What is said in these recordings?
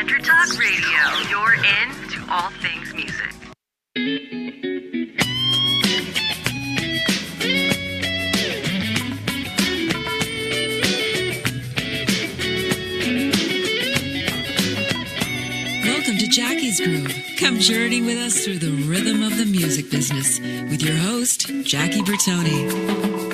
EnterTalk Radio, you're in to all things music. Welcome to Jackie's Groove. Come journey with us through the rhythm of the music business with your host, Jackie Bertone.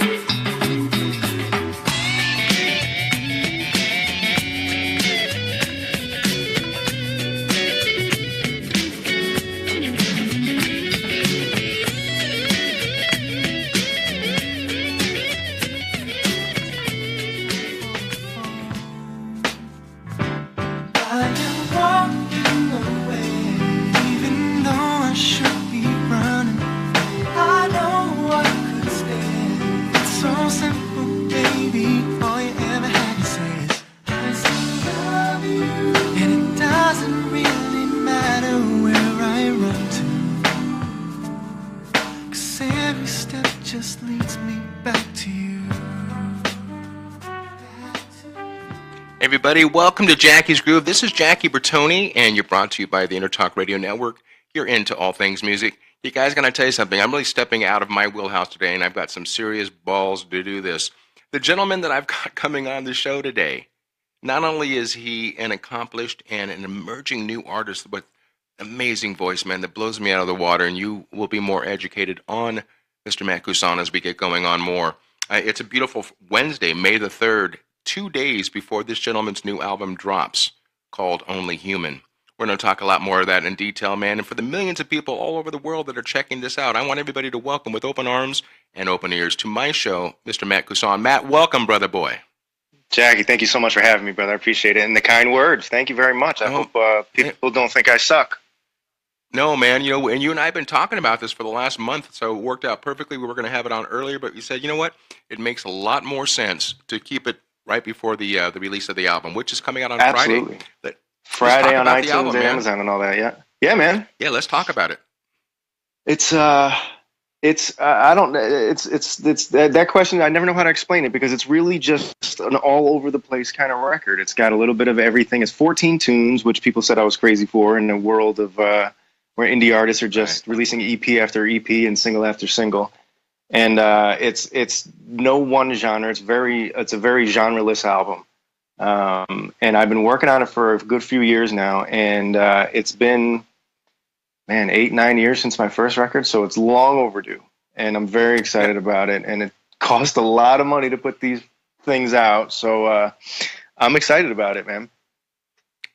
Everybody, welcome to Jackie's Groove. This is Jackie Bertone, and you're brought to you by the EnterTalk Radio Network. You're into all things music. You guys, going to tell you something. I'm really stepping out of my wheelhouse today, and I've got some serious balls to do this. The gentleman that I've got coming on the show today, not only is he an accomplished and an emerging new artist with amazing voice, man, that blows me out of the water, and you will be more educated on Mr. Matt Cusson as we get going on more. It's a beautiful Wednesday, May the 3rd. 2 days before this gentleman's new album drops, called Only Human. We're going to talk a lot more of that in detail, man. And for the millions of people all over the world that are checking this out, I want everybody to welcome with open arms and open ears to my show, Mr. Matt Cusson. Matt, welcome, brother boy. Jackie, thank you so much for having me, brother. I appreciate it. And the kind words. Thank you very much. I hope people don't think I suck. No, man. You know, and you and I have been talking about this for the last month, so it worked out perfectly. We were going to have it on earlier, but we said, you know what? It makes a lot more sense to keep it right before the release of the album, which is coming out on Absolutely. Friday. Friday on iTunes, album, Amazon, and all that. Yeah, man. Yeah, let's talk about it. It's that question. I never know how to explain it because it's really just an all over the place kind of record. It's got a little bit of everything. It's 14 tunes, which people said I was crazy for in a world of where indie artists are just releasing EP after EP and single after single. And it's no one genre. It's a very genreless album. And I've been working on it for a good few years now. And it's been, 8-9 years since my first record. So it's long overdue. And I'm very excited about it. And it cost a lot of money to put these things out. So I'm excited about it, man.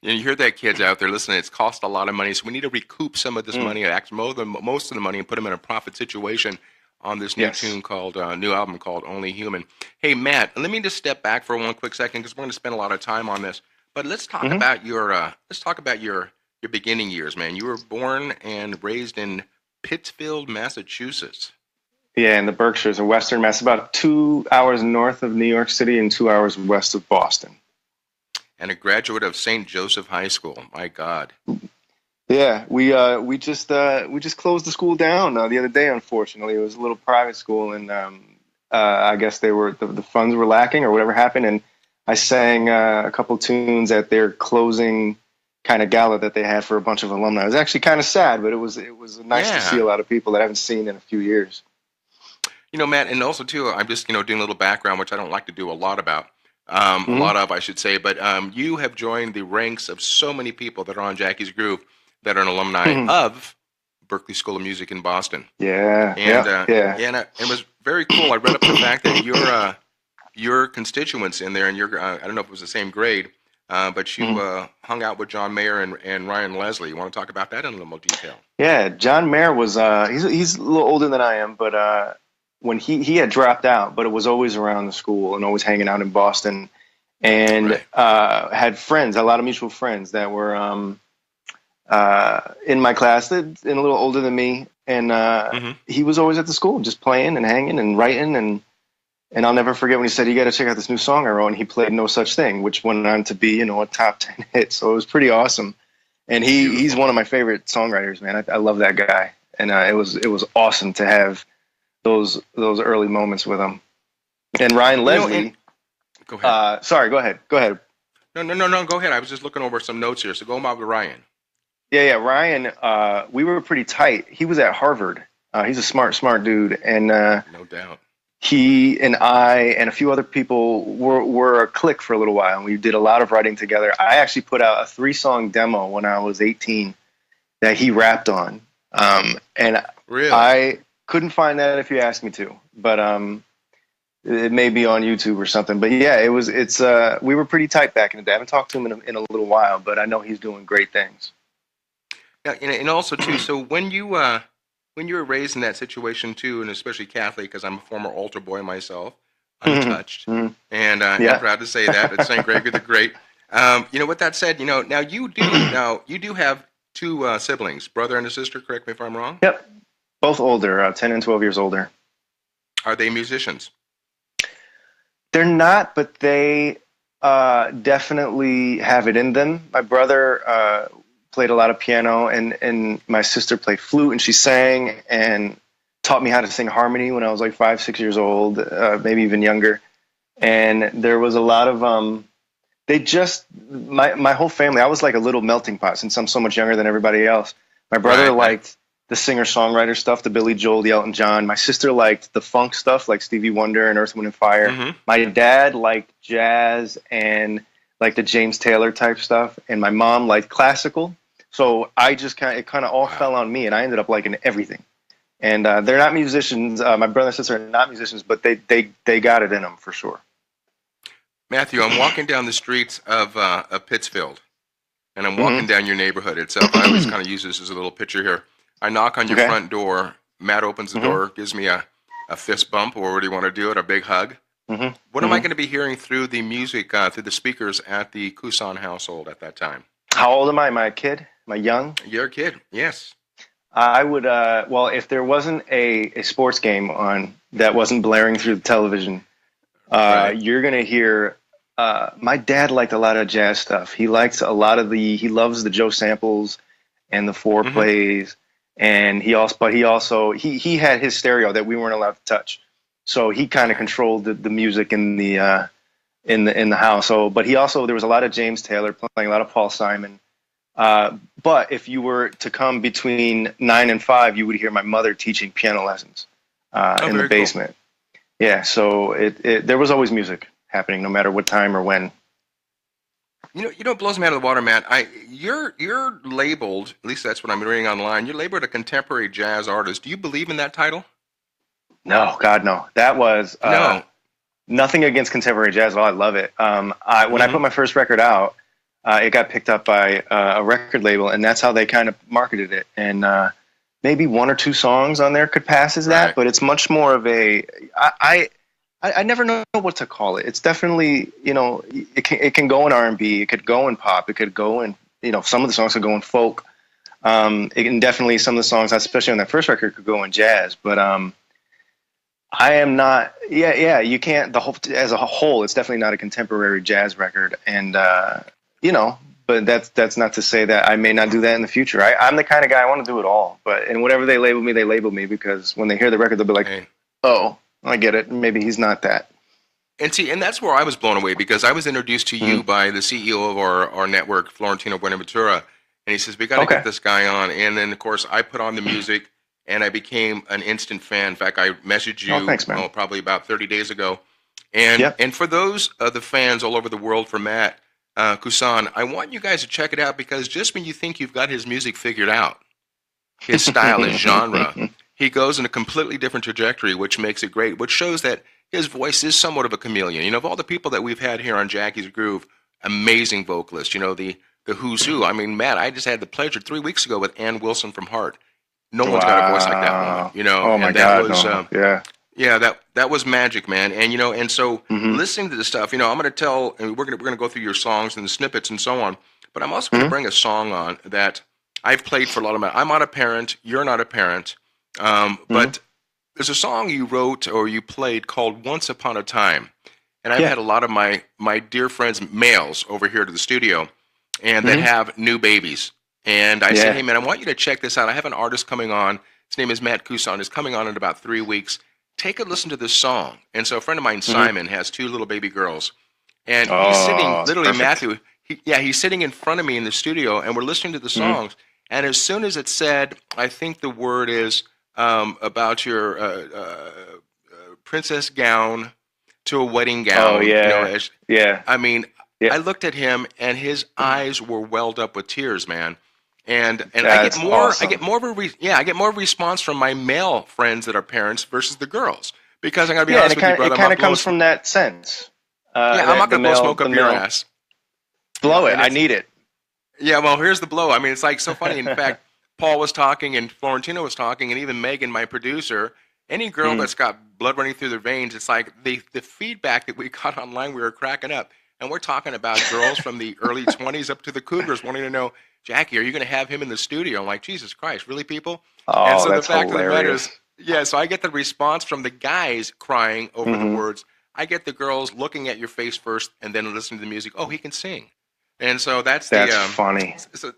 And you hear that, kids out there listening, it's cost a lot of money. So we need to recoup some of this money, most of the money, and put them in a profit situation on this new new album called Only Human. Hey, Matt, let me just step back for one quick second because we're going to spend a lot of time on this. But let's talk about your beginning years, man. You were born and raised in Pittsfield, Massachusetts. Yeah, in the Berkshires of Western Mass, about 2 hours north of New York City and 2 hours west of Boston. And a graduate of St. Joseph High School. My God. Yeah, we just closed the school down the other day. Unfortunately, it was a little private school, and I guess the funds were lacking or whatever happened. And I sang a couple tunes at their closing kind of gala that they had for a bunch of alumni. It was actually kind of sad, but it was nice to see a lot of people that I haven't seen in a few years. You know, Matt, and also too, I'm just doing a little background, which I don't like to do a lot about. A lot of, I should say, but you have joined the ranks of so many people that are on Jackie's Groove that are an alumni of Berklee School of Music in Boston. Yeah, and it was very cool. I read up the fact that your constituents in there, and I don't know if it was the same grade, but you hung out with John Mayer and Ryan Leslie. You want to talk about that in a little more detail? Yeah, John Mayer was he's a little older than I am, but when he had dropped out, but it was always around the school and always hanging out in Boston, and had friends, a lot of mutual friends that were in my class, and a little older than me, and he was always at the school, just playing and hanging and writing, and I'll never forget when he said, "You got to check out this new song I wrote," and he played "No Such Thing," which went on to be a top 10 hit. So it was pretty awesome, and he's one of my favorite songwriters, man. I love that guy, and it was awesome to have those early moments with him. And Ryan Leslie. Go ahead. Sorry, go ahead. No. Go ahead. I was just looking over some notes here. So go about with Ryan. Yeah. Ryan, we were pretty tight. He was at Harvard. He's a smart dude, and No doubt. he and I and a few other people were a clique for a little while, and we did a lot of writing together. I actually put out a 3-song demo when I was 18 that he rapped on, and Really? I couldn't find that if you asked me to, but it may be on YouTube or something. But yeah, we were pretty tight back in the day. I haven't talked to him in a little while, but I know he's doing great things. Yeah, and also too. So when you were raised in that situation too, and especially Catholic, because I'm a former altar boy myself, untouched, and I'm proud to say that at St. Gregory the Great. With that said, now you do have 2 siblings, brother and a sister. Correct me if I'm wrong. Yep, both older, 10 and 12 years older. Are they musicians? They're not, but they definitely have it in them. My brother played a lot of piano, and my sister played flute, and she sang and taught me how to sing harmony when I was like 5, 6 years old, maybe even younger. And there was a lot of my whole family. I was like a little melting pot since I'm so much younger than everybody else. My brother liked the singer-songwriter stuff, the Billy Joel, the Elton John. My sister liked the funk stuff like Stevie Wonder and Earth, Wind and Fire. Mm-hmm. My dad liked jazz and like the James Taylor type stuff, and my mom liked classical. So I just it kind of all fell on me, and I ended up liking everything. And they're not musicians. My brother and sister are not musicians, but they got it in them for sure. Matthew, I'm walking down the streets of Pittsfield, and I'm walking down your neighborhood itself. I always kind of use this as a little picture here. I knock on your front door. Matt opens the door, gives me a fist bump, or what do you want to do it? A big hug. What am I going to be hearing through the music, through the speakers at the Cusson household at that time? How old am I? Am I a kid? Am I young? You're a kid, yes. I would, well, if there wasn't a sports game on that wasn't blaring through the television, you're going to hear, my dad liked a lot of jazz stuff. He likes a lot of he loves the Joe Samples and the foreplays. And he had his stereo that we weren't allowed to touch. So he kind of controlled the music in the house. So, but there was a lot of James Taylor playing, a lot of Paul Simon. But if you were to come between 9 and 5, you would hear my mother teaching piano lessons in the basement. Cool. Yeah, so there was always music happening, no matter what time or when. You know what blows me out of the water, Matt? You're labeled, at least that's what I'm reading online. You're labeled a contemporary jazz artist. Do you believe in that title? No, God, no. That was nothing against contemporary jazz. Oh, I love it. When I put my first record out, it got picked up by a record label, and that's how they kind of marketed it. And maybe 1 or 2 songs on there could pass as that, but it's much more of I never know what to call it. It's definitely, it can go in R&B, it could go in pop, it could go in, some of the songs could go in folk. It can definitely, some of the songs, especially on that first record, could go in jazz. But I am not. You can't. As a whole, it's definitely not a contemporary jazz record, and But that's not to say that I may not do that in the future. I'm the kind of guy, I want to do it all. And whatever they label me, because when they hear the record, they'll be like, "Oh, I get it. Maybe he's not that." And that's where I was blown away, because I was introduced to you by the CEO of our network, Florentino Buenaventura, and he says, we got to get this guy on. And then, of course, I put on the music, and I became an instant fan. In fact, I messaged you thanks, man. Probably about 30 days ago. And for those of the fans all over the world for Matt Cusson, I want you guys to check it out, because just when you think you've got his music figured out, his style, his genre, he goes in a completely different trajectory, which makes it great, which shows that his voice is somewhat of a chameleon. Of all the people that we've had here on Jackie's Groove, amazing vocalist, the who's who. I mean, Matt, I just had the pleasure 3 weeks ago with Ann Wilson from Heart. No one's got a voice like that woman, Oh my God, no. Yeah, that was magic, man. And so listening to the stuff, I'm going to tell, and we're going to go through your songs and the snippets and so on, but I'm also going to bring a song on that I've played for a lot of I'm not a parent, you're not a parent, but there's a song you wrote or you played called Once Upon a Time. And I've had a lot of my dear friends, males, over here to the studio, and that have new babies. And I said, hey, man, I want you to check this out. I have an artist coming on. His name is Matt Cusson. He's coming on in about 3 weeks. Take a listen to this song. And so a friend of mine, Simon, has 2 little baby girls. And he's sitting, Oh, literally, perfect. Matthew, he's sitting in front of me in the studio, and we're listening to the songs. And as soon as it said, I think the word is about your princess gown to a wedding Oh, gown, yeah. Yeah. I mean, Yeah. I looked at him, and his eyes were welled up with tears, man. And That's I get awesome. more of I get more response from my male friends that are parents versus the girls, because I'm gonna be Yeah, and honest with you, brother. it kind of comes from that sense. I'm not The gonna blow male, smoke up your ass. blow it. And I it's need it. Yeah, well, here's the blow. I mean, it's like so funny. In fact, Paul was talking, and Florentino was talking, and even Megan, my producer. Any girl that's got blood running through their veins, it's like the feedback that we got online, we were cracking up. And we're talking about girls from the early 20s up to the cougars wanting to know, Jackie, are you going to have him in the studio? I'm like, Jesus Christ, really, people? And Oh, so the that's fact of the matter hilarious. is, yeah, so I get the response from the guys crying over the words. I get the girls looking at your face first and then listening to the music. Oh, he can sing. And so that's the That's funny. so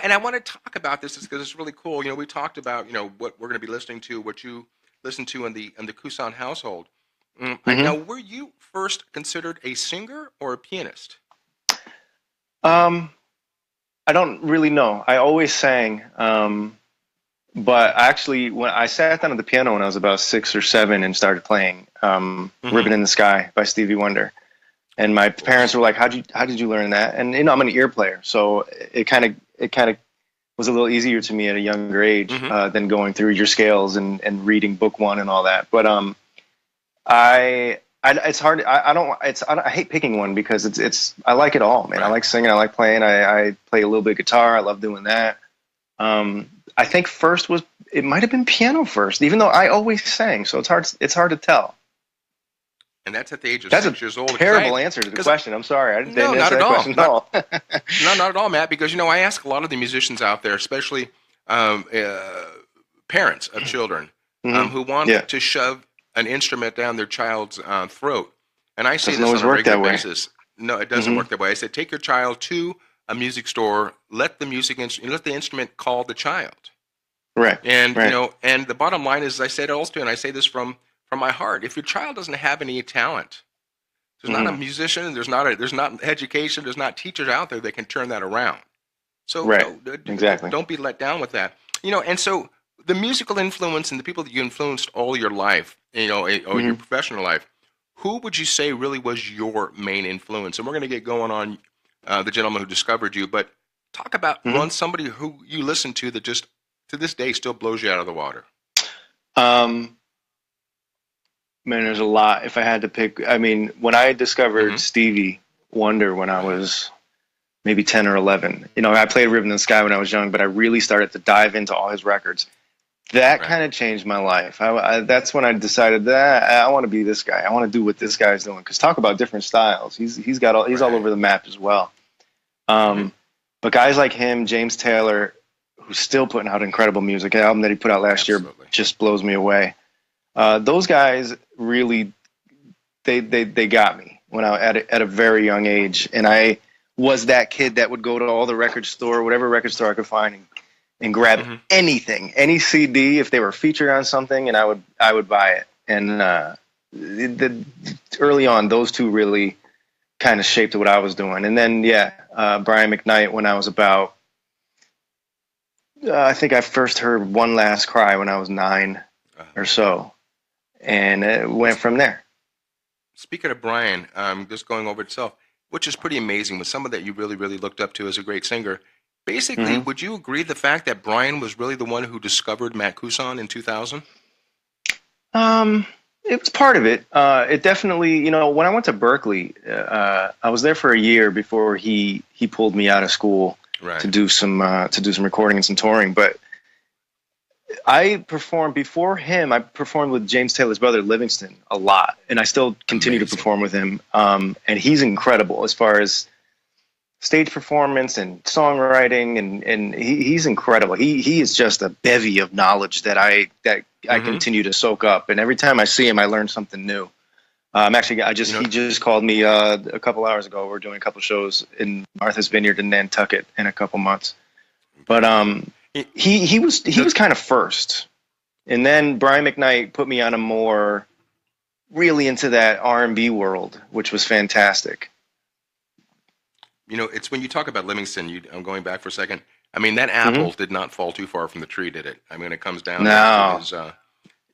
and I want to talk about this because it's really cool. We talked about what we're going to be listening to, what you listen to in the Cusson household. Now, were you first considered a singer or a pianist? Um, I don't really know. I always sang. But actually, when I sat down at the piano when I was about 6 or 7 and started playing "Ribbon in the Sky" by Stevie Wonder, and my parents were like, how did you learn that?" And I'm an ear player, so it kind of was a little easier to me at a younger age than going through your scales and reading book one and all that. But it's hard. I hate picking one because I like it all, man. Right. I like singing. I like playing. I play a little bit of guitar. I love doing that. I think it might have been piano first, even though I always sang. So it's hard to tell. And that's at the age of That's 6 years old. terrible answer to the question. I'm sorry. I didn't No, not answer at that all. question at all. No, not at all, Matt. Because I ask a lot of the musicians out there, especially parents of children, who want to shove an instrument down their child's throat. And I say Doesn't this always on a work regular that way. basis. No, it doesn't work that way. I said, take your child to a music store. Let the instrument call the child. Right. And right. and the bottom line is, I said also, and I say this from my heart: if your child doesn't have any talent, there's not a musician, there's not education, there's not teachers out there that can turn that around. So Exactly. don't be let down with that. And so the musical influence and the people that you influenced all your life, or your professional life, who would you say really was your main influence? And we're going to get going on the gentleman who discovered you, but talk about somebody who you listened to that just to this day still blows you out of the water. Man, there's a lot. If I had to pick, I mean, when I discovered Stevie Wonder when I was maybe 10 or 11, I played Ribbon in the Sky when I was young, but I really started to dive into all his records. That kind of changed my life. That's when I decided that I want to be this guy. I want to do what this guy's doing. Because talk about different styles. He's all over the map as well. But guys like him, James Taylor, who's still putting out incredible music. An album that he put out last year just blows me away. Those guys really, they got me when I at a very young age, and I was that kid that would go to all the record store, whatever record store I could find, and grab anything, any CD if they were featured on something, and I would buy it. And early on, those two really kind of shaped what I was doing. And then Brian McKnight when I was about. I think I first heard One Last Cry when I was 9 or so, and it went from there. Speaking of Brian, just going over itself, which is pretty amazing with someone that you really, really looked up to as a great singer. Basically, would you agree the fact that Brian was really the one who discovered Matt Cusson in 2000? It was part of it. It definitely, when I went to Berkeley, I was there for a year before he pulled me out of school. Right. To do some recording and some touring, but I performed before him. I performed with James Taylor's brother Livingston a lot, and I still continue to perform with him. And he's incredible as far as stage performance and songwriting, and he's incredible. He is just a bevy of knowledge that I continue to soak up, and every time I see him, I learn something new. He just called me a couple hours ago. We're doing a couple shows in Martha's Vineyard in Nantucket in a couple months. But he was kind of first, and then Brian McKnight put me on a more really into that R&B world, which was fantastic. It's when you talk about Livingston, I'm going back for a second. I mean, that apple did not fall too far from the tree, did it? I mean, it comes down to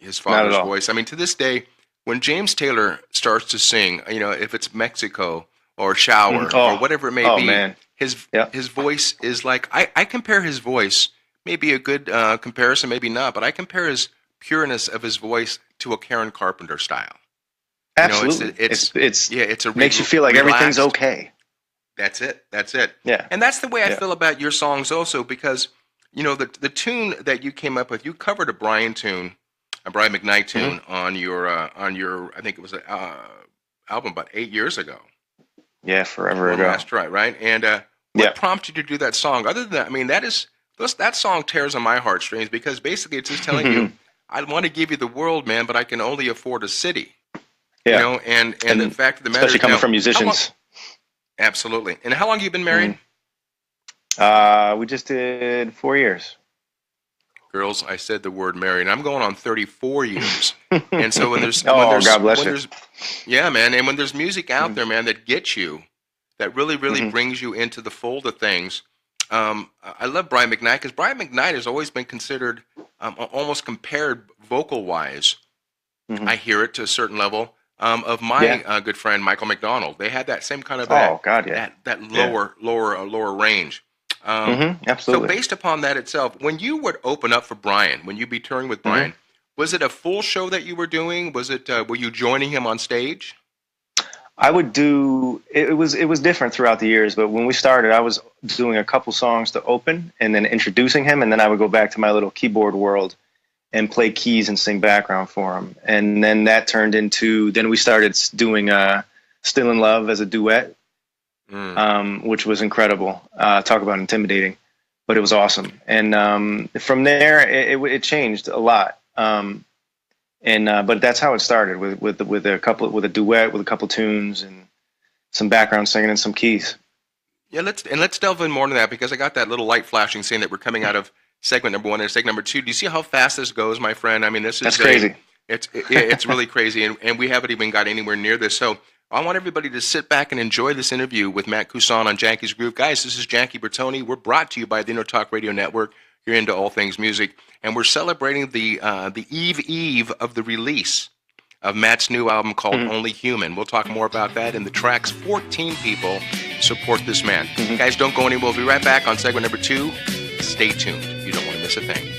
his father's voice. I mean, to this day, when James Taylor starts to sing, if it's Mexico or Shower or whatever it may be, man. his voice is like, I compare his voice, maybe a good comparison, maybe not, but I compare his pureness of his voice to a Karen Carpenter style. Absolutely. It's makes you feel like everything's okay. That's it. Yeah. And that's the way I feel about your songs also, because, the tune that you came up with, you covered a Brian McKnight tune on your, I think it was an album about 8 years ago. Yeah, forever ago. Last try, right? And what prompted you to do that song? Other than that, I mean, that song tears on my heartstrings, because basically it's just telling you, I want to give you the world, man, but I can only afford a city. Yeah. And the fact of the matter, especially coming from musicians. Absolutely. And how long have you been married? We just did 4 years. Girls, I said the word married. I'm going on 34 years. And so when there's God bless you. Yeah, man. And when there's music out there, man, that gets you, that really, really brings you into the fold of things. I love Brian McKnight, because Brian McKnight has always been considered, almost compared vocal-wise. I hear it to a certain level. Of my good friend Michael McDonald. They had that same kind of that lower range. Absolutely. So based upon that itself, when you would open up for Brian, when you'd be touring with Brian, was it a full show that you were doing? Was it were you joining him on stage? I would do it was different throughout the years, but when we started, I was doing a couple songs to open and then introducing him, and then I would go back to my little keyboard world and play keys and sing background for him. And then that turned into, then we started doing Still in Love as a duet, which was incredible. Talk about intimidating, but it was awesome. And from there, it changed a lot. But that's how it started with a duet with a couple tunes and some background singing and some keys. Yeah, let's delve in more into that, because I got that little light flashing saying that we're coming out of segment number 1 and segment number 2. Do you see how fast this goes, my friend? I mean, that's crazy. It's really crazy, and we haven't even got anywhere near this. So I want everybody to sit back and enjoy this interview with Matt Cusson on Jackie's Groove. Guys, this is Jackie Bertone. We're brought to you by the EnterTalk Radio Network. You're into all things music, and we're celebrating the eve of the release of Matt's new album called Only Human. We'll talk more about that in the tracks. 14 people support this man. Guys, don't go anywhere. We'll be right back on segment number 2. Stay tuned. You don't want to miss a thing.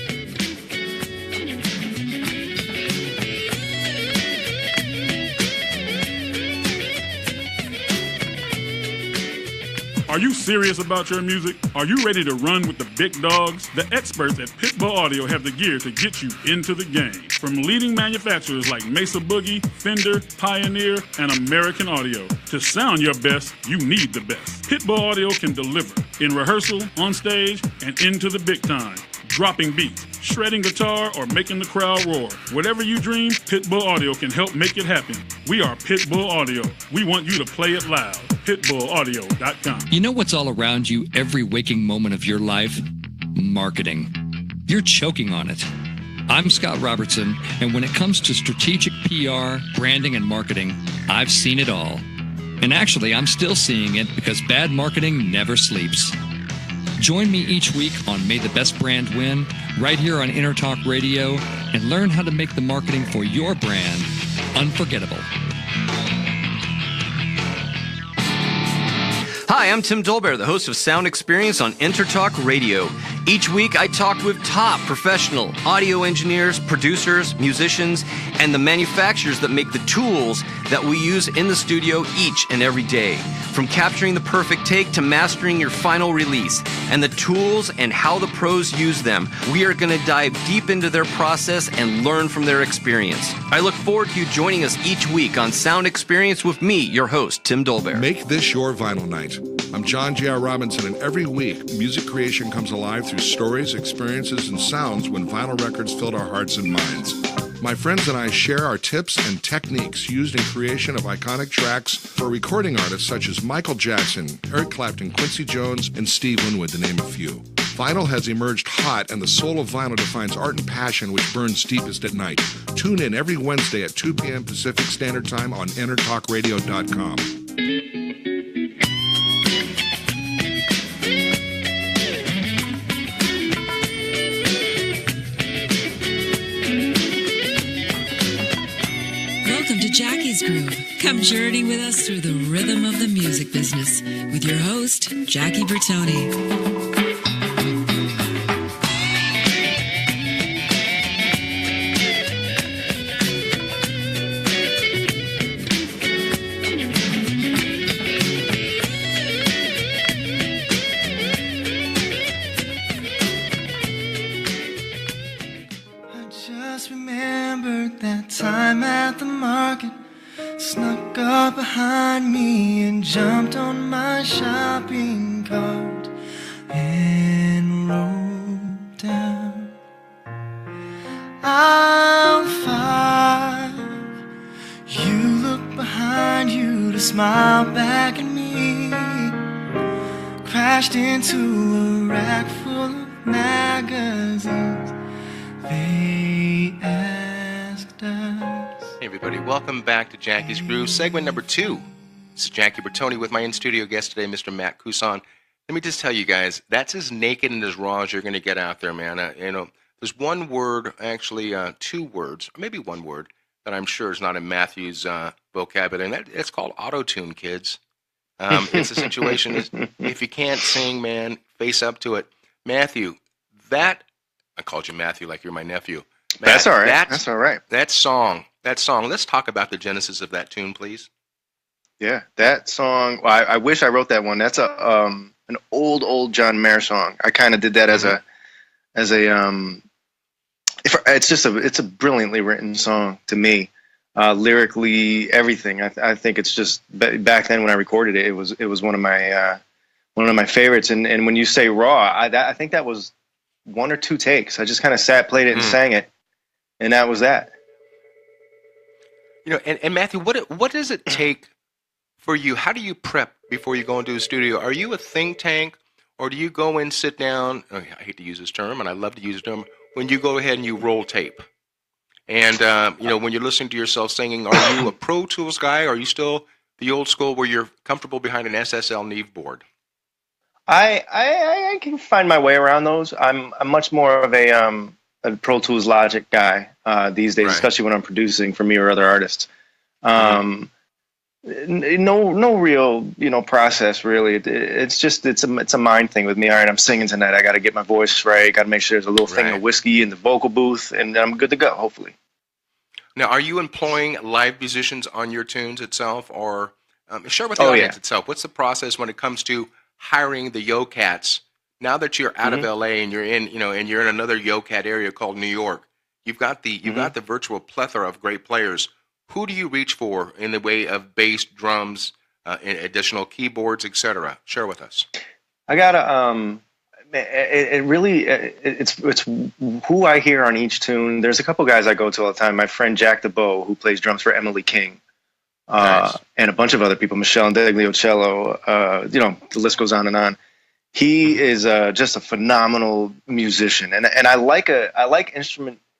Are you serious about your music? Are you ready to run with the big dogs? The experts at Pitbull Audio have the gear to get you into the game. From leading manufacturers like Mesa Boogie, Fender, Pioneer, and American Audio. To sound your best, you need the best. Pitbull Audio can deliver in rehearsal, on stage, and into the big time. Dropping beats, shredding guitar, or making the crowd roar. Whatever you dream, Pitbull Audio can help make it happen. We are Pitbull Audio. We want you to play it loud. PitbullAudio.com. You know what's all around you every waking moment of your life? Marketing. You're choking on it. I'm Scott Robertson, and when it comes to strategic PR, branding, and marketing, I've seen it all. And actually, I'm still seeing it, because bad marketing never sleeps. Join me each week on May the Best Brand Win, right here on EnterTalk Radio, and learn how to make the marketing for your brand unforgettable. Hi, I'm Tim Dolbear, the host of Sound Experience on EnterTalk Radio. Each week, I talk with top professional audio engineers, producers, musicians, and the manufacturers that make the tools that we use in the studio each and every day. From capturing the perfect take to mastering your final release, and the tools and how the pros use them, we are going to dive deep into their process and learn from their experience. I look forward to you joining us each week on Sound Experience with me, your host, Tim Dolbear. Make this your vinyl night. I'm John J.R. Robinson, and every week, music creation comes alive through stories, experiences, and sounds when vinyl records filled our hearts and minds. My friends and I share our tips and techniques used in creation of iconic tracks for recording artists such as Michael Jackson, Eric Clapton, Quincy Jones, and Steve Winwood, to name a few. Vinyl has emerged hot, and the soul of vinyl defines art and passion which burns deepest at night. Tune in every Wednesday at 2 p.m. Pacific Standard Time on EnterTalkRadio.com. Welcome to Jackie's Groove. Come journey with us through the rhythm of the music business with your host, Jackie Bertone. Time at the market, snuck up behind me and jumped on my shopping cart and wrote down aisle 5. You look behind you to smile back at me. Crashed into a rack full of magazines. They asked us. Hey everybody, welcome back to Jackie's Groove, segment number 2. This is Jackie Bertone with my in-studio guest today, Mr. Matt Cusson. Let me just tell you guys, that's as naked and as raw as you're going to get out there, man. There's one word, actually 2 words, or maybe one word, that I'm sure is not in Matthew's vocabulary, and it's called auto-tune, kids. It's a situation, if you can't sing, man, face up to it. Matthew, I called you Matthew like you're my nephew. Matt, that's all right. That's all right. That song. Let's talk about the genesis of that tune, please. Yeah, that song. Well, I wish I wrote that one. That's an old John Mayer song. I kind of did that it's a brilliantly written song to me. Lyrically, everything. I think it's just back then when I recorded it, it was one of my favorites. And when you say raw, I think that was 1 or 2 takes. I just kind of played it and sang it, and that was that. And Matthew, what does it take for you? How do you prep before you go into the studio? Are you a think tank, or do you go and sit down? I hate to use this term, and I love to use this term. When you go ahead and you roll tape, and when you're listening to yourself singing, are you a Pro Tools guy? Or are you still the old school where you're comfortable behind an SSL Neve board? I can find my way around those. I'm much more of a Pro Tools Logic guy these days, right, especially when I'm producing for me or other artists. No real process really. It's a mind thing with me. All right, I'm singing tonight. I got to get my voice right. Got to make sure there's a little thing of whiskey in the vocal booth, and I'm good to go. Hopefully. Now, are you employing live musicians on your tunes itself, or share with the audience itself? What's the process when it comes to hiring the Yo-Cats? Now that you're out of LA and you're in, and you're in another Yo-Cat area called New York, you've got the virtual plethora of great players. Who do you reach for in the way of bass, drums, additional keyboards, etc.? Share with us. I gotta. It's who I hear on each tune. There's a couple guys I go to all the time. My friend Jack DeBow, who plays drums for Emily King, nice, and a bunch of other people, Michelle Indeglio cello. The list goes on and on. He is just a phenomenal musician, and I like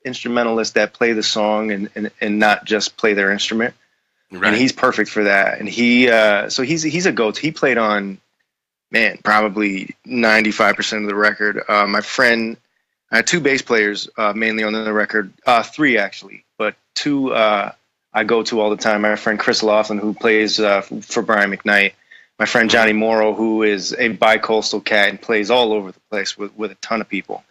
instrumentalists that play the song and not just play their instrument. Right. And he's perfect for that. And he's a go-to. He played on, probably 95% of the record. My friend, I had 2 bass players mainly on the record, 3 actually, but 2 I go to all the time. My friend Chris Laughlin, who plays for Brian McKnight. My friend Johnny Morrow, who is a bi-coastal cat and plays all over the place with a ton of people.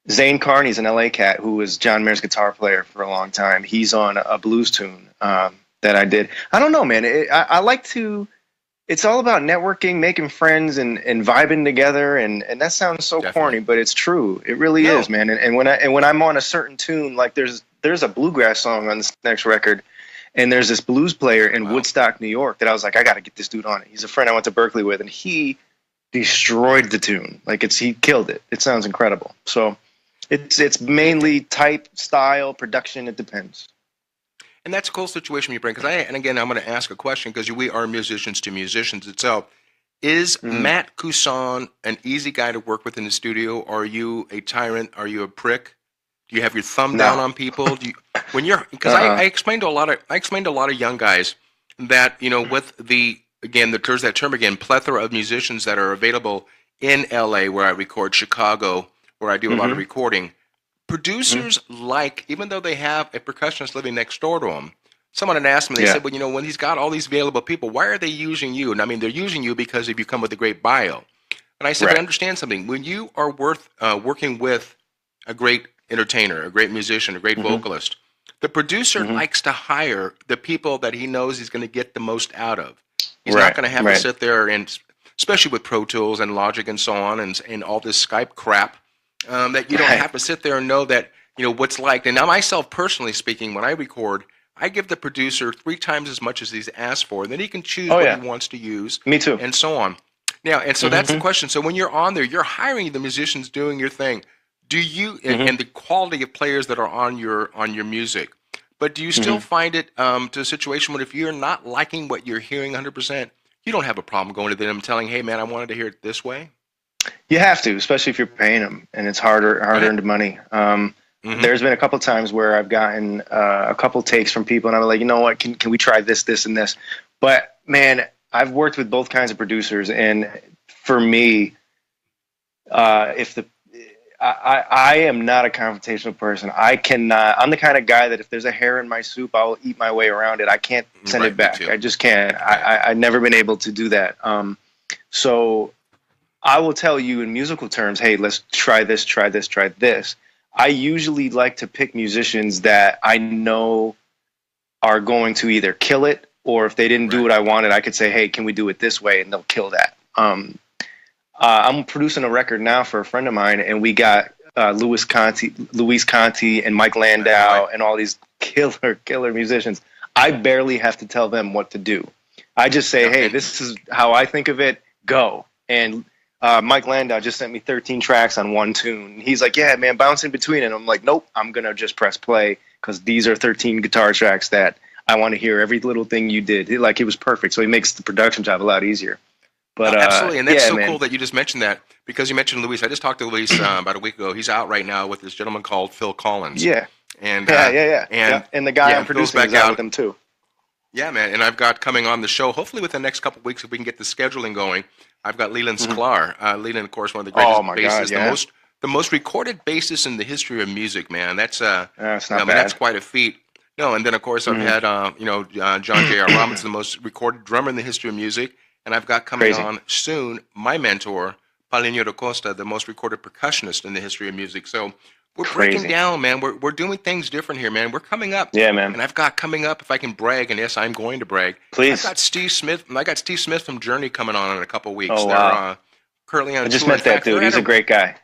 Zane Carney's an LA cat who was John Mayer's guitar player for a long time. He's on a blues tune that I did. I don't know, man. I like to. It's all about networking, making friends, and vibing together. And that sounds so corny, but it's true. It really is, man. And when I'm on a certain tune, like there's a bluegrass song on this next record. And there's this blues player in Woodstock, New York, that I was like, I got to get this dude on it. He's a friend I went to Berkeley with, and he destroyed the tune. He killed it. It sounds incredible. So it's mainly type, style, production. It depends. And that's a cool situation you bring. And again, I'm going to ask a question because we are musicians to musicians itself. Is Matt Cusson an easy guy to work with in the studio? Or are you a tyrant? Are you a prick? Do you have your thumb down on people? Do you, when you're, because I explained to a lot of young guys that, you know, with there's that term again, plethora of musicians that are available in LA where I record, Chicago where I do a lot of recording. Producers like, even though they have a percussionist living next door to them, someone had asked me, they said, well, you know, when he's got all these available people, why are they using you? And I mean, they're using you because if you come with a great bio. And I said, but understand something. When you are working with a great entertainer, a great musician, a great vocalist, the producer likes to hire the people that he knows he's going to get the most out of. He's not going to have to sit there and, especially with Pro Tools and Logic and so on and all this Skype crap, that you don't have to sit there and know that, you know, what's like. And now myself, personally speaking, when I record, I give the producer 3 times as much as he's asked for, and then he can choose what he wants to use. Me too. And so on. Now, and so that's the question. So when you're on there, you're hiring the musicians doing your thing. Do you, and the quality of players that are on your music, but do you still find it to a situation where if you're not liking what you're hearing 100%, you don't have a problem going to them and telling, hey, man, I wanted to hear it this way? You have to, especially if you're paying them, and it's hard-earned money. There's been a couple times where I've gotten a couple takes from people, and I'm like, you know what, can we try this, and this? But, man, I've worked with both kinds of producers, and for me, I am not a confrontational person. I'm the kind of guy that if there's a hair in my soup, I'll eat my way around it. I can't send it back. I just can't. I've never been able to do that. So I will tell you in musical terms, hey, let's try this, try this, try this. I usually like to pick musicians that I know are going to either kill it, or if they didn't do what I wanted, I could say, hey, can we do it this way? And they'll kill that. I'm producing a record now for a friend of mine, and we got Luis Conti and Mike Landau and all these killer musicians. I barely have to tell them what to do. I just say, hey, this is how I think of it, go. And Mike Landau just sent me 13 tracks on one tune. He's like, yeah, man, bounce in between. And I'm like, nope, I'm going to just press play because these are 13 guitar tracks that I want to hear every little thing you did. It was perfect. So he makes the production job a lot easier. But absolutely, and that's cool that you just mentioned that, because you mentioned Luis. I just talked to Luis about a week ago. He's out right now with this gentleman called Phil Collins. Yeah. And and the guy I'm producing is out with him too. Yeah, man. And I've got coming on the show, hopefully within the next couple of weeks, if we can get the scheduling going, I've got Leland Sklar. Leland, of course, one of the greatest bassists, the most recorded bassist in the history of music, man. That's not bad. That's quite a feat. No, and then of course I've had John J.R. Robinson, the most recorded drummer in the history of music. And I've got coming on soon my mentor, Paulinho da Costa, the most recorded percussionist in the history of music. So we're breaking down, man. We're doing things different here, man. We're coming up. Yeah, man. And I've got coming up, if I can brag, and yes, I'm going to brag. Please. I got Steve Smith from Journey coming on in a couple of weeks. Oh, wow. They're currently on I just met that dude. He's a great guy.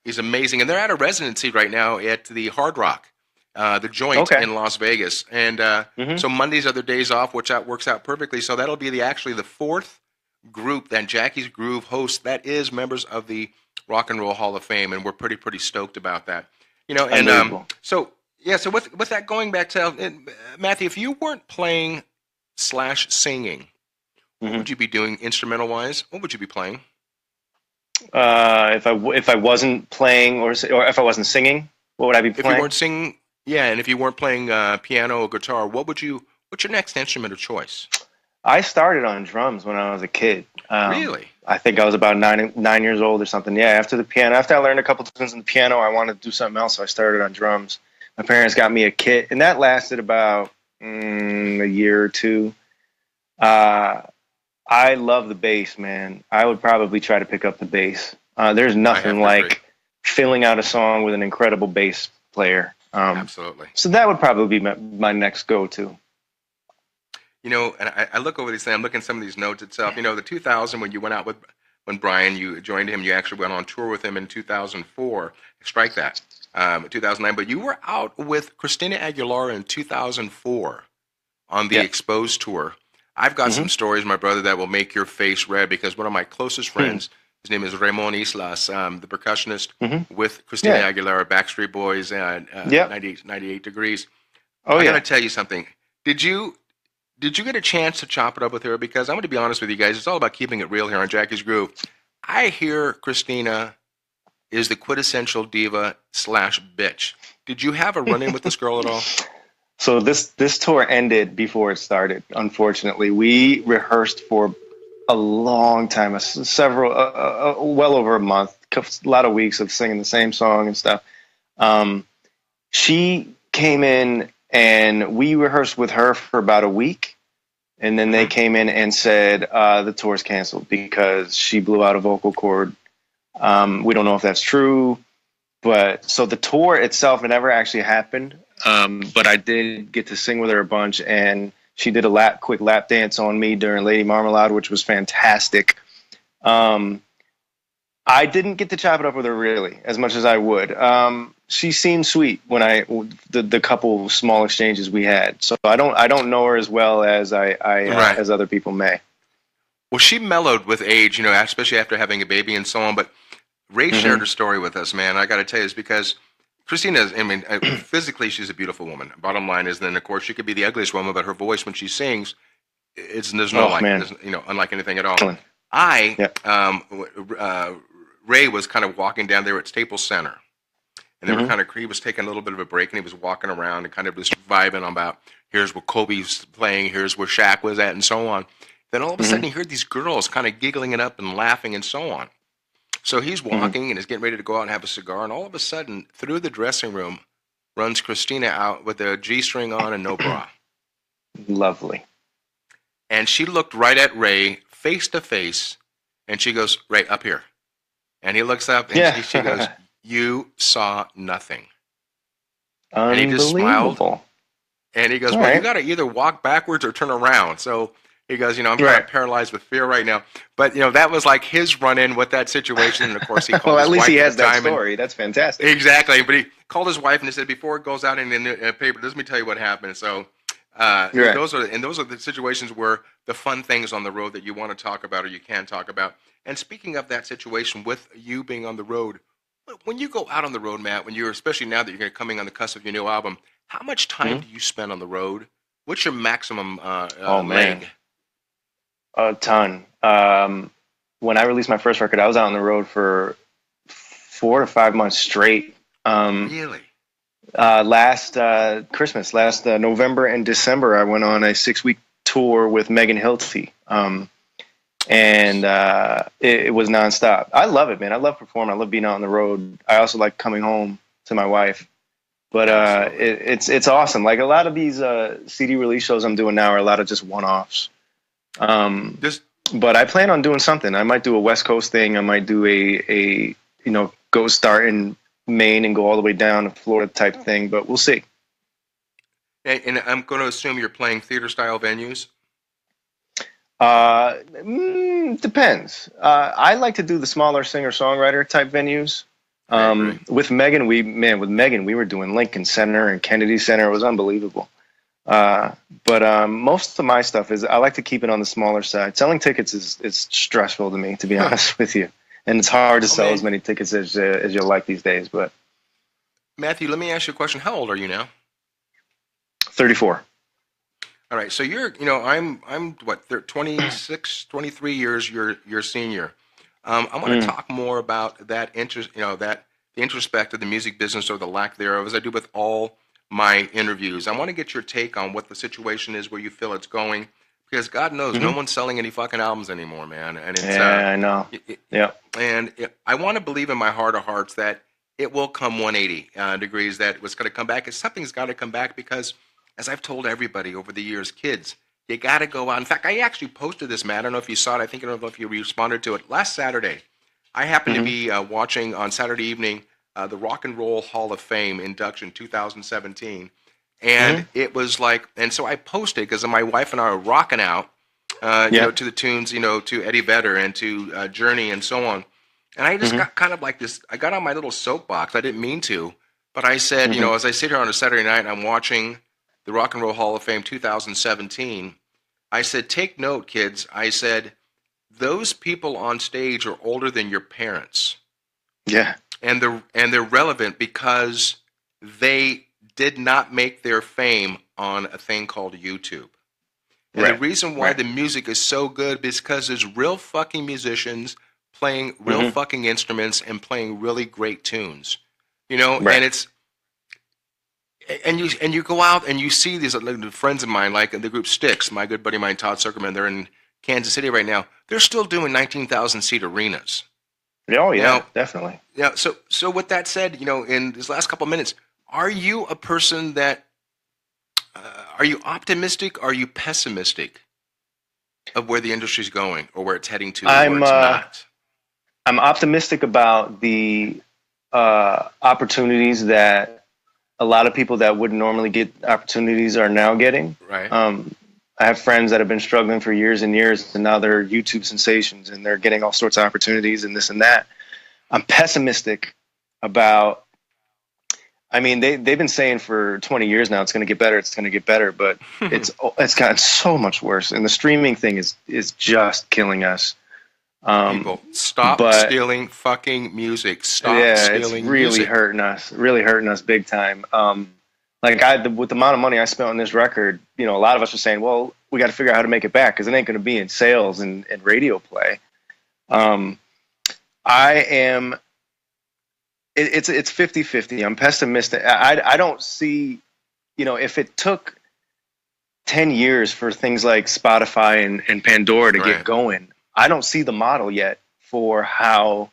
He's amazing. And they're at a residency right now at the Hard Rock. The Joint in Las Vegas. And so Mondays are their days off, which works out perfectly. So that'll be actually the 4th group that Jackie's Groove hosts that is members of the Rock and Roll Hall of Fame, and we're pretty stoked about that. You know, and so with that, going back to Matthew, if you weren't playing / singing, what would you be doing instrumental wise? What would you be playing? If I wasn't playing or if I wasn't singing, what would I be playing? If you weren't singing, and if you weren't playing piano or guitar, what's your next instrument of choice? I started on drums when I was a kid. Really? I think I was about nine years old or something. Yeah, after I learned a couple of tunes on the piano, I wanted to do something else, so I started on drums. My parents got me a kit, and that lasted about a year or two. I love the bass, man. I would probably try to pick up the bass. There's nothing like filling out a song with an incredible bass player. Absolutely. So that would probably be my next go-to. You know, and I look over these things, I'm looking at some of these notes itself. You know, the 2000, when Brian, you joined him, you actually went on tour with him in 2004. Strike that. 2009. But you were out with Christina Aguilera in 2004 on the Exposed tour. I've got some stories, my brother, that will make your face red, because one of my closest friends, his name is Ramon Islas, the percussionist with Christina Aguilera, Backstreet Boys, 98 Degrees. I got to tell you something. Did did you get a chance to chop it up with her? Because I'm going to be honest with you guys, it's all about keeping it real here on Jackie's Groove. I hear Christina is the quintessential diva / bitch. Did you have a run-in with this girl at all? So this tour ended before it started. Unfortunately, we rehearsed for a long time, well over a month, a lot of weeks of singing the same song and stuff. She came in and we rehearsed with her for about a week. And then they came in and said, the tour's canceled because she blew out a vocal cord. We don't know if that's true, but so the tour itself, it never actually happened. But I did get to sing with her a bunch, and she did a quick lap dance on me during Lady Marmalade, which was fantastic. I didn't get to chop it up with her really as much as I would. She seemed sweet when the couple small exchanges we had. So I don't know her as well as as other people may. Well, she mellowed with age, especially after having a baby and so on. But Ray shared her story with us, man. I got to tell you, it's because Christina, physically, she's a beautiful woman. Bottom line is, then of course she could be the ugliest woman, but her voice when she sings, there's no unlike anything at all. Ray was kind of walking down there at Staples Center, and they were he was taking a little bit of a break, and he was walking around and kind of just vibing about, here's where Kobe's playing, here's where Shaq was at, and so on. Then all of a sudden, he heard these girls kind of giggling it up and laughing and so on. So he's walking and is getting ready to go out and have a cigar, and all of a sudden, through the dressing room, runs Christina out with a G-string on and no bra. Lovely. And she looked right at Ray, face to face, and she goes, Ray, up here. And he looks up, and she goes, you saw nothing. And he just smiled. And he goes, well, you got to either walk backwards or turn around. So he goes, I'm kind of paralyzed with fear right now. But, that was like his run-in with that situation. And, of course, he called his wife. At least he has that story. That's fantastic. Exactly. But he called his wife and he said, before it goes out in the paper, let me tell you what happened. So those are the situations where the fun things on the road that you want to talk about or you can talk about. And speaking of that situation with you being on the road, when you go out on the road, Matt, especially now that you're coming on the cusp of your new album, how much time do you spend on the road? What's your maximum leg? A ton. When I released my first record, I was out on the road for 4 to 5 months straight. Really? Last Christmas, November and December, I went on a 6-week tour with Megan Hilty. And it was nonstop. I love it, man. I love performing. I love being out on the road. I also like coming home to my wife. But it's awesome. Like a lot of these CD release shows I'm doing now are a lot of just one-offs. But I plan on doing something. I might do a West Coast thing. I might do a go start in Maine and go all the way down to Florida type thing. But we'll see. And I'm going to assume you're playing theater-style venues? Depends. I like to do the smaller singer-songwriter type venues. With Megan, we were doing Lincoln Center and Kennedy Center. It was unbelievable. But most of my stuff I like to keep it on the smaller side. Selling tickets is stressful to me, to be honest with you. And it's hard to sell as many tickets as you'll like these days. But Matthew, let me ask you a question. How old are you now? 34. All right, so you're, I'm what, 26, 23 years you're senior. I want to talk more about that interest, the introspect of the music business or the lack thereof, as I do with all my interviews. I want to get your take on what the situation is, where you feel it's going, because God knows no one's selling any fucking albums anymore, man. And it's, I know. And I want to believe in my heart of hearts that it will come 180 degrees, that it's going to come back. Something's got to come back because, as I've told everybody over the years, kids, you got to go out. In fact, I actually posted this, Matt. I don't know if you saw it. I don't know if you responded to it. Last Saturday, I happened to be watching on Saturday evening the Rock and Roll Hall of Fame induction 2017. And it was like, and so I posted because my wife and I were rocking out, to the tunes, to Eddie Vedder and to Journey and so on. And I just got kind of like this, I got on my little soapbox. I didn't mean to, but I said, as I sit here on a Saturday night and I'm watching the Rock and Roll Hall of Fame 2017, I said, take note, kids. I said, those people on stage are older than your parents. Yeah. And they're relevant because they did not make their fame on a thing called YouTube. And the reason why the music is so good is because there's real fucking musicians playing real fucking instruments and playing really great tunes. You know, and it's and you go out and you see these friends of mine, like the group Styx, my good buddy of mine, Todd Zuckerman, they're in Kansas City right now. They're still doing 19,000 seat arenas. Oh yeah, you know, definitely. Yeah. So with that said, you know, in this last couple of minutes, are you a person that are you optimistic? Or are you pessimistic of where the industry's going or where it's heading to? Or it's not? I'm optimistic about the opportunities that a lot of people that wouldn't normally get opportunities are now getting. Right. I have friends that have been struggling for years and years, and now they're YouTube sensations, and they're getting all sorts of opportunities and this and that. I'm pessimistic about. I mean, they've been saying for 20 years now it's going to get better. It's going to get better, but it's gotten so much worse, and the streaming thing is just killing us. People, stop stealing fucking music. Stop stealing music. It's really hurting us. Really hurting us big time. With the amount of money I spent on this record, you know, a lot of us were saying, well, we got to figure out how to make it back because it ain't going to be in sales and radio play. It's 50-50. I'm pessimistic. I don't see, you know, if it took 10 years for things like Spotify and Pandora to get going, I don't see the model yet for how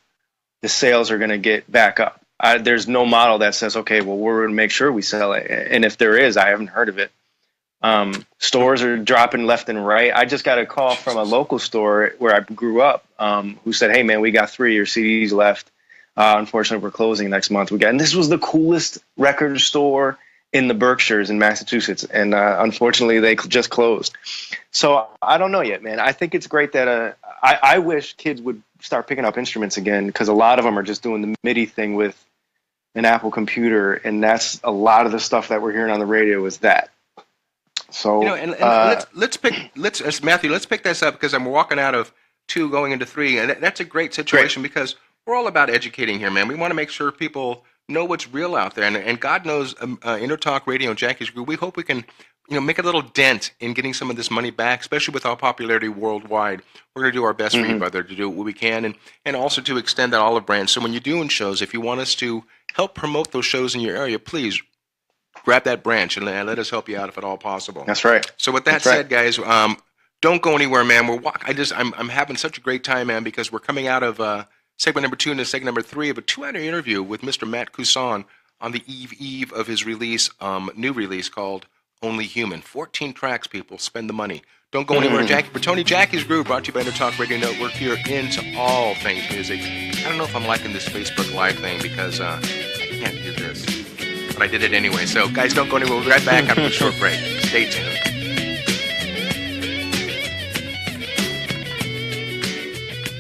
the sales are going to get back up. There's no model that says, okay, well, we're going to make sure we sell it. And if there is, I haven't heard of it. Stores are dropping left and right. I just got a call from a local store where I grew up who said, hey, man, we got 3 of your CDs left. Unfortunately, we're closing next month. And this was the coolest record store in the Berkshires in Massachusetts. And unfortunately, they just closed. So I don't know yet, man. I think it's great that I wish kids would start picking up instruments again, because a lot of them are just doing the MIDI thing with an Apple computer. And that's a lot of the stuff that we're hearing on the radio is that. So, you know, let's pick this up because I'm walking out of 2 going into 3. And that's a great situation because we're all about educating here, man. We want to make sure people know what's real out there. And God knows, EnterTalk Radio and Jackie's Group, we hope we can, you know, make a little dent in getting some of this money back, especially with our popularity worldwide. We're going to do our best for you, brother, to do what we can and also to extend that olive branch. So when you're doing shows, if you want us to help promote those shows in your area, please grab that branch and let us help you out if at all possible. That's right. So with that said, guys, don't go anywhere, man. I'm having such a great time, man, because we're coming out of segment number 2 into segment number 3 of a 2-hour interview with Mr. Matt Cusson on the eve of his release, new release called Only Human. 14 tracks, people. Spend the money. Don't go anywhere. Jackie Bertone, Jackie's Groove, brought to you by EnterTalk Radio Network. Here into all things music. I don't know if I'm liking this Facebook Live thing because I can't do this. But I did it anyway. So, guys, don't go anywhere. We'll be right back after a short break. Stay tuned.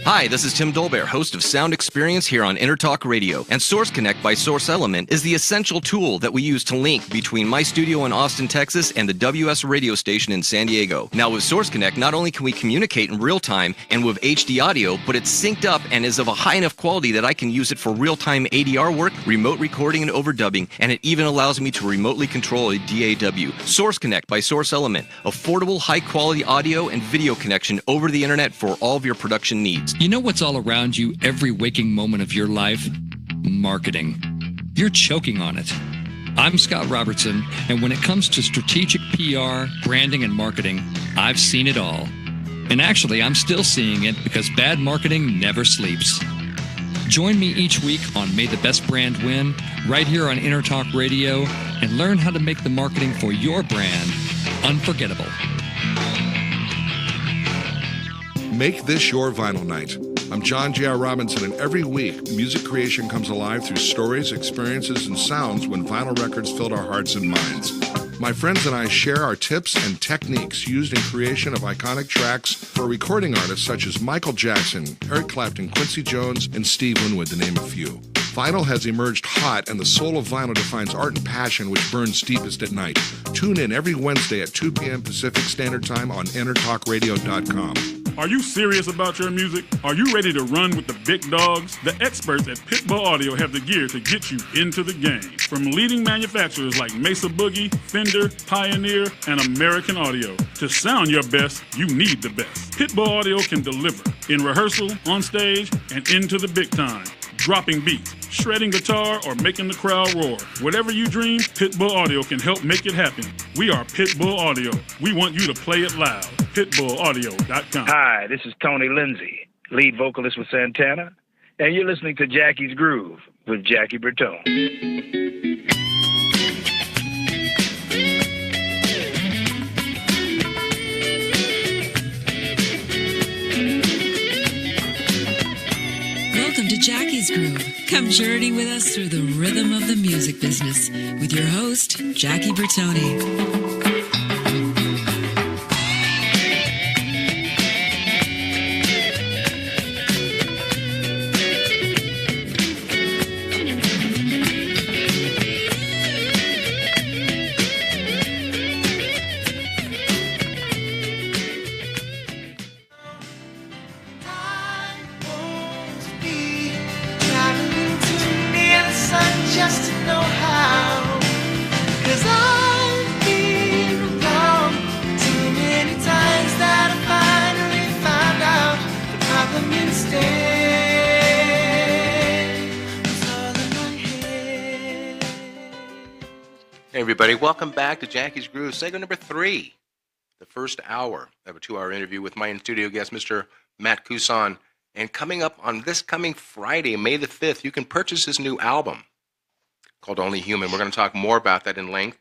Hi, this is Tim Dolbear, host of Sound Experience here on EnterTalk Radio. And Source Connect by Source Element is the essential tool that we use to link between my studio in Austin, Texas and the WS radio station in San Diego. Now with Source Connect, not only can we communicate in real time and with HD audio, but it's synced up and is of a high enough quality that I can use it for real-time ADR work, remote recording and overdubbing, and it even allows me to remotely control a DAW. Source Connect by Source Element. Affordable, high-quality audio and video connection over the internet for all of your production needs. You know what's all around you every waking moment of your life? Marketing. You're choking on it. I'm Scott Robertson, and when it comes to strategic PR, branding, and marketing, I've seen it all. And actually, I'm still seeing it because bad marketing never sleeps. Join me each week on May the Best Brand Win, right here on EnterTalk Radio, and learn how to make the marketing for your brand unforgettable. Make this your vinyl night. I'm John J.R. Robinson, and every week, music creation comes alive through stories, experiences, and sounds when vinyl records filled our hearts and minds. My friends and I share our tips and techniques used in creation of iconic tracks for recording artists such as Michael Jackson, Eric Clapton, Quincy Jones, and Steve Winwood, to name a few. Vinyl has emerged hot, and the soul of vinyl defines art and passion which burns deepest at night. Tune in every Wednesday at 2 p.m. Pacific Standard Time on EnterTalkRadio.com. Are you serious about your music? Are you ready to run with the big dogs? The experts at Pitbull Audio have the gear to get you into the game. From leading manufacturers like Mesa Boogie, Fender, Pioneer, and American Audio. To sound your best, you need the best. Pitbull Audio can deliver in rehearsal, on stage, and into the big time. Dropping beats, shredding guitar, or making the crowd roar. Whatever you dream, Pitbull Audio can help make it happen. We are Pitbull Audio. We want you to play it loud. PitbullAudio.com. Hi, this is Tony Lindsay, lead vocalist with Santana, and you're listening to Jackie's Groove with Jackie Bertone. Welcome to Jackie's Groove. Come journey with us through the rhythm of the music business with your host, Jackie Bertone. Just to know how, 'cause I've been wrong too many times that I finally found out the problem instead was all in my head. Hey everybody, welcome back to Jackie's Groove, segment number 3, the first hour of a 2-hour interview with my in-studio guest, Mr. Matt Cusson. And coming up on this coming Friday, May the 5th, you can purchase his new album called Only Human. We're going to talk more about that in length.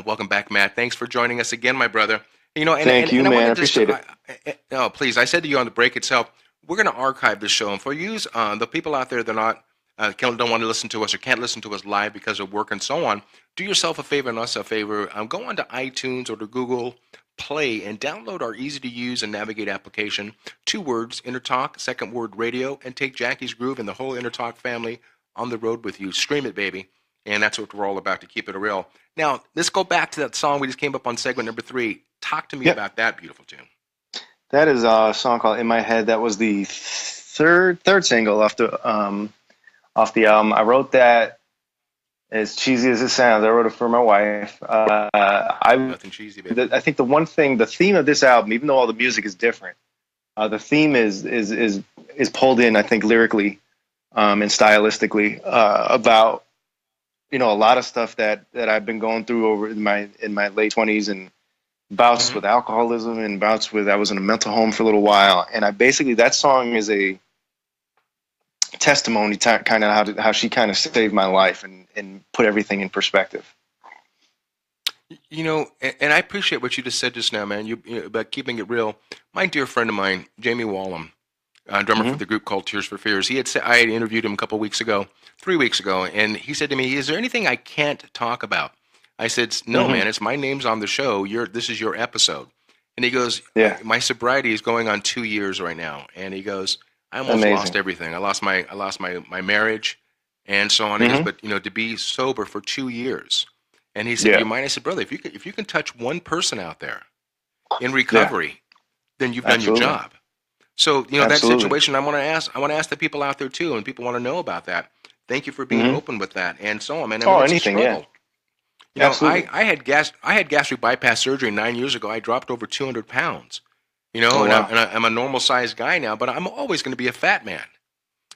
Welcome back, Matt. Thanks for joining us again, my brother. You know, Thank you, man. I appreciate it. No, please. I said to you on the break itself, we're going to archive this show. And for you, the people out there that don't want to listen to us or can't listen to us live because of work and so on, do yourself a favor and us a favor. Go on to iTunes or to Google Play and download our easy-to-use and navigate application. 2 words, EnterTalk, second word, radio, and take Jackie's Groove and the whole EnterTalk family on the road with you. Stream it, baby. And that's what we're all about, to keep it real. Now, let's go back to that song we just came up on segment number 3. Talk to me about that beautiful tune. That is a song called "In My Head." That was the third single off the album. I wrote that, as cheesy as it sounds, I wrote it for my wife. Nothing cheesy, baby. I think the theme of this album, even though all the music is different, the theme is pulled in, I think, lyrically and stylistically about, you know, a lot of stuff that I've been going through over in my late 20s, and bouts with alcoholism and bouts with, I was in a mental home for a little while. And that song is a testimony to kind of how she kind of saved my life and put everything in perspective. You know, and I appreciate what you just said just now, man, about keeping it real. My dear friend of mine, Jamie Wallum, drummer for the group called Tears for Fears, I had interviewed him a couple weeks ago, 3 weeks ago, and he said to me, "Is there anything I can't talk about?" I said, "No, man, it's my name's on the show. This is your episode." And he goes, "Yeah, my sobriety is going on 2 years right now." And he goes, "I almost lost everything. I lost my marriage and so on." He goes, "But, you know, to be sober for 2 years." And he said, "Do you mind?" I said, "Brother, if you can touch one person out there in recovery, then you've done your job." So, you know, that situation, I want to ask the people out there too, and people want to know about that. Thank you for being open with that and so on, man. I mean, it's anything, a struggle. You know, I had gastric bypass surgery 9 years ago. I dropped over 200 pounds. You know, I'm a normal sized guy now, but I'm always going to be a fat man.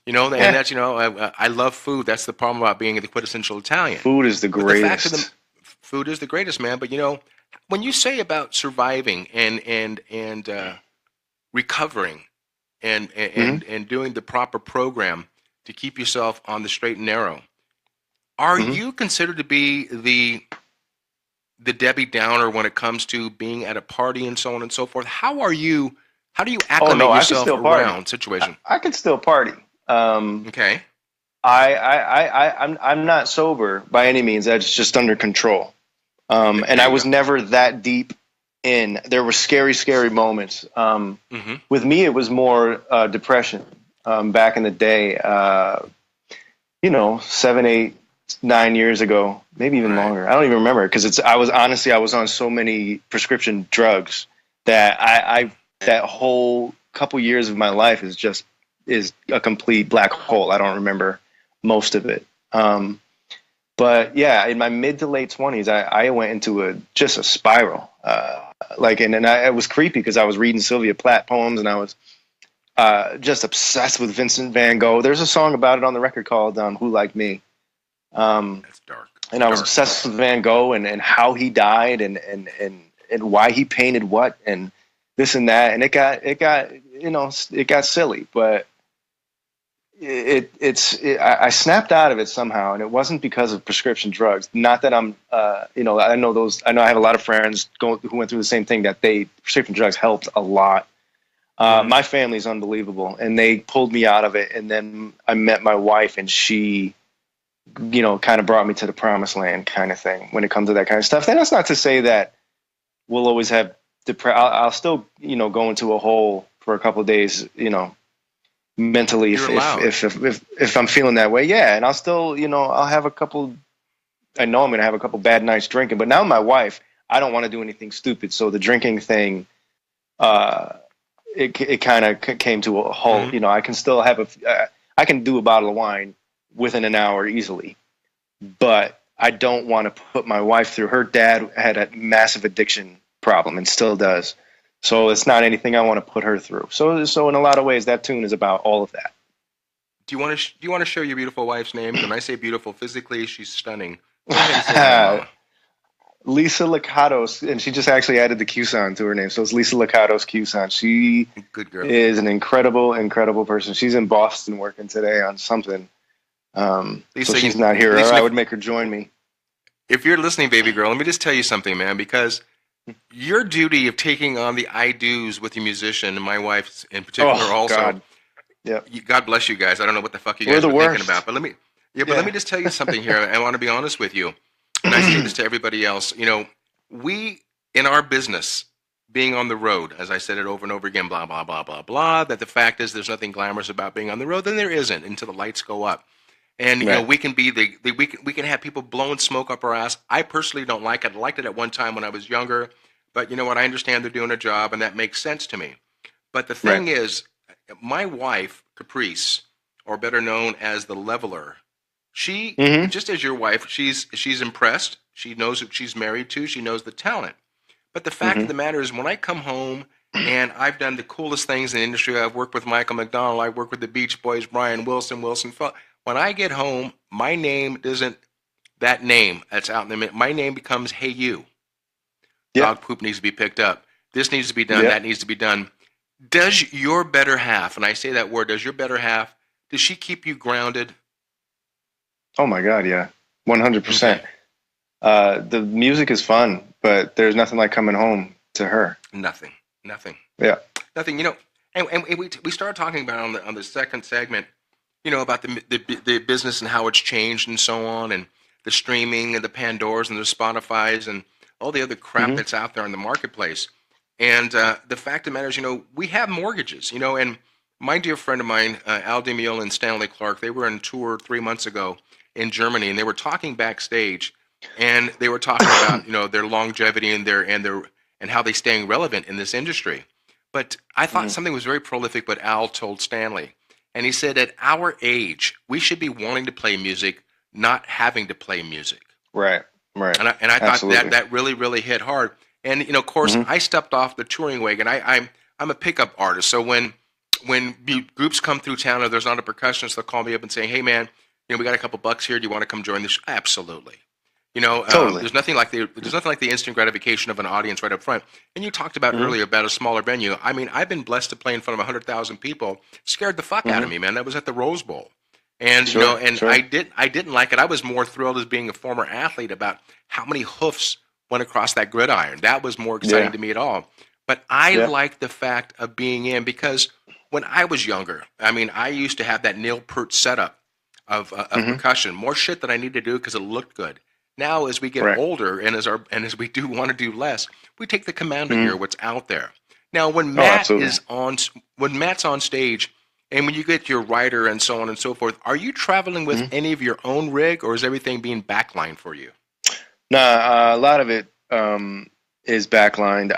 You know, and that's, you know, I love food. That's the problem about being the quintessential Italian. Food is the greatest. Food is the greatest, man. But, you know, when you say about surviving and recovering and doing the proper program to keep yourself on the straight and narrow, are you considered to be the Debbie Downer when it comes to being at a party and so on and so forth? How do you acclimate yourself around situation? I can still party. Okay. I'm not sober by any means. That's just under control. And I was never that deep in. There were scary moments. With me, it was more depression. Back in the day, 7, 8, 9 years ago, maybe even longer. I don't even remember, because I was on so many prescription drugs that that whole couple years of my life is a complete black hole. I don't remember most of it. But yeah, in my mid to late 20s, I went into just a spiral. It was creepy because I was reading Sylvia Plath poems, and I was just obsessed with Vincent van Gogh. There's a song about it on the record called "Who Like Me." That's dark. And I was obsessed with Van Gogh and how he died and why he painted what and this and that. And it got silly, but I snapped out of it somehow, and it wasn't because of prescription drugs. Not that I'm, I know I have a lot of friends who went through the same thing, that prescription drugs helped a lot. My family's unbelievable, and they pulled me out of it. And then I met my wife, and she, kind of brought me to the promised land kind of thing when it comes to that kind of stuff. And that's not to say that we'll always have I'll still, go into a hole for a couple of days, mentally if I'm feeling that way. Yeah. And I'll still, I'll have I know I'm going to have a couple bad nights drinking, but now my wife, I don't want to do anything stupid. So the drinking thing, it kind of came to a halt. I can still I can do a bottle of wine within an hour easily, but I don't want to put my wife through. Her dad had a massive addiction problem and still does. So it's not anything I want to put her through. So in a lot of ways, that tune is about all of that. Do you want to show your beautiful wife's name? When I say beautiful physically, she's stunning. Lisa Licatos, and she just actually added the Cusson to her name. So it's Lisa Licatos Cusson. She Good girl. Is an incredible, incredible person. She's in Boston working today on something. Lisa, so she's not here. Lisa, I would make her join me. If you're listening, baby girl, let me just tell you something, man, because your duty of taking on the I do's with your musician, and my wife in particular also. God. Yep. God bless you guys. I don't know what the fuck you guys are thinking about, but let me just tell you something here. I want to be honest with you. And I say this to everybody else. We, in our business, being on the road, as I said it over and over again, blah, blah, blah, blah, blah, that the fact is there's nothing glamorous about being on the road, then there isn't until the lights go up. And, we can be we can have people blowing smoke up our ass. I personally don't like it. I liked it at one time when I was younger, but you know what? I understand they're doing a job, and that makes sense to me. But the thing is, my wife, Caprice, or better known as the Leveler, she, just as your wife, she's impressed. She knows who she's married to. She knows the talent. But the fact of the matter is, when I come home and I've done the coolest things in the industry, I've worked with Michael McDonald, I worked with the Beach Boys, Brian Wilson. When I get home, my name isn't that name that's out in the my name becomes Hey You. Yep. Dog poop needs to be picked up. This needs to be done. Yep. That needs to be done. Does your better half, and I say that word, does your does she keep you grounded? Oh my God, yeah. 100%. The music is fun, but there's nothing like coming home to her. Nothing. Yeah. Nothing, and we started talking about on the second segment, about the business and how it's changed and so on, and the streaming and the Pandoras and the Spotifys and all the other crap that's out there in the marketplace. And the fact of the matter is, we have mortgages, and my dear friend of mine, Al DiMeola and Stanley Clark, they were on tour 3 months ago in Germany, and they were talking backstage, and they were talking about, their longevity and how they staying relevant in this industry. But I thought something was very prolific, but Al told Stanley. And he said, at our age, we should be wanting to play music, not having to play music. Right. And I thought that really, really hit hard. And, of course, I stepped off the touring wagon. I'm a pickup artist. So when groups come through town or there's not a percussionist, they'll call me up and say, hey, man, we got a couple bucks here. Do you want to come join the show? Absolutely. Totally. There's nothing like the instant gratification of an audience right up front. And you talked about earlier about a smaller venue. I mean, I've been blessed to play in front of 100,000 people. Scared the fuck out of me, man. That was at the Rose Bowl, and I didn't like it. I was more thrilled as being a former athlete about how many hoofs went across that gridiron. That was more exciting to me at all. But I like the fact of being in, because when I was younger, I mean, I used to have that Neil Peart setup of percussion, more shit that I need to do because it looked good. Now, as we get older and as we do want to do less, we take the command to hear what's out there. Now, when Matt's on stage, and when you get your writer and so on and so forth, are you traveling with any of your own rig, or is everything being backlined for you? Nah, a lot of it is backlined.